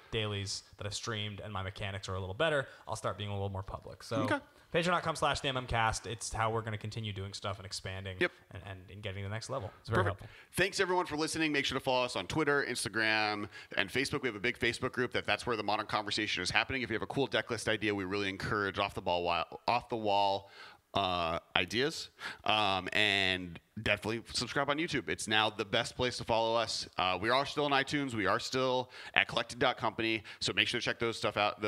Speaker 3: dailies that I've streamed and my mechanics are a little better, I'll start being a little more public. So okay. Patreon.com/MMCast. It's how we're going to continue doing stuff and expanding and getting to the next level. It's very helpful. Thanks, everyone, for listening. Make sure to follow us on Twitter, Instagram, and Facebook. We have a big Facebook group that's where the modern conversation is happening. If you have a cool deck list idea, we really encourage off the wall ideas, and definitely subscribe on YouTube. It's now the best place to follow us. We are still on iTunes. We are still at collected.company, so make sure to check those stuff out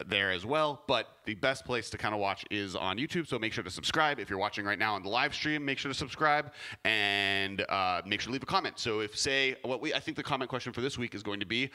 Speaker 3: there as well. But the best place to kind of watch is on YouTube, so make sure to subscribe. If you're watching right now on the live stream, make sure to subscribe, and make sure to leave a comment. So I think the comment question for this week is going to be,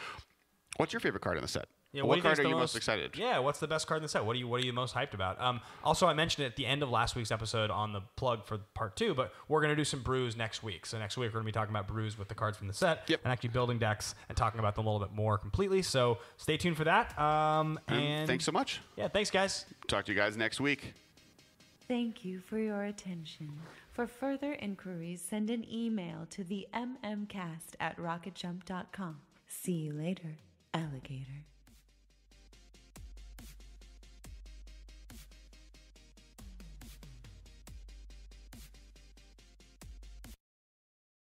Speaker 3: what's your favorite card in the set? Yeah, what card are you most excited? Yeah, what's the best card in the set? What are you most hyped about? Also, I mentioned it at the end of last week's episode on the plug for part 2, but we're going to do some brews next week. So next week we're going to be talking about brews with the cards from the set and actually building decks and talking about them a little bit more completely. So stay tuned for that. And thanks so much. Yeah, thanks, guys. Talk to you guys next week. Thank you for your attention. For further inquiries, send an email to the MMCast@rocketjump.com. See you later, alligator.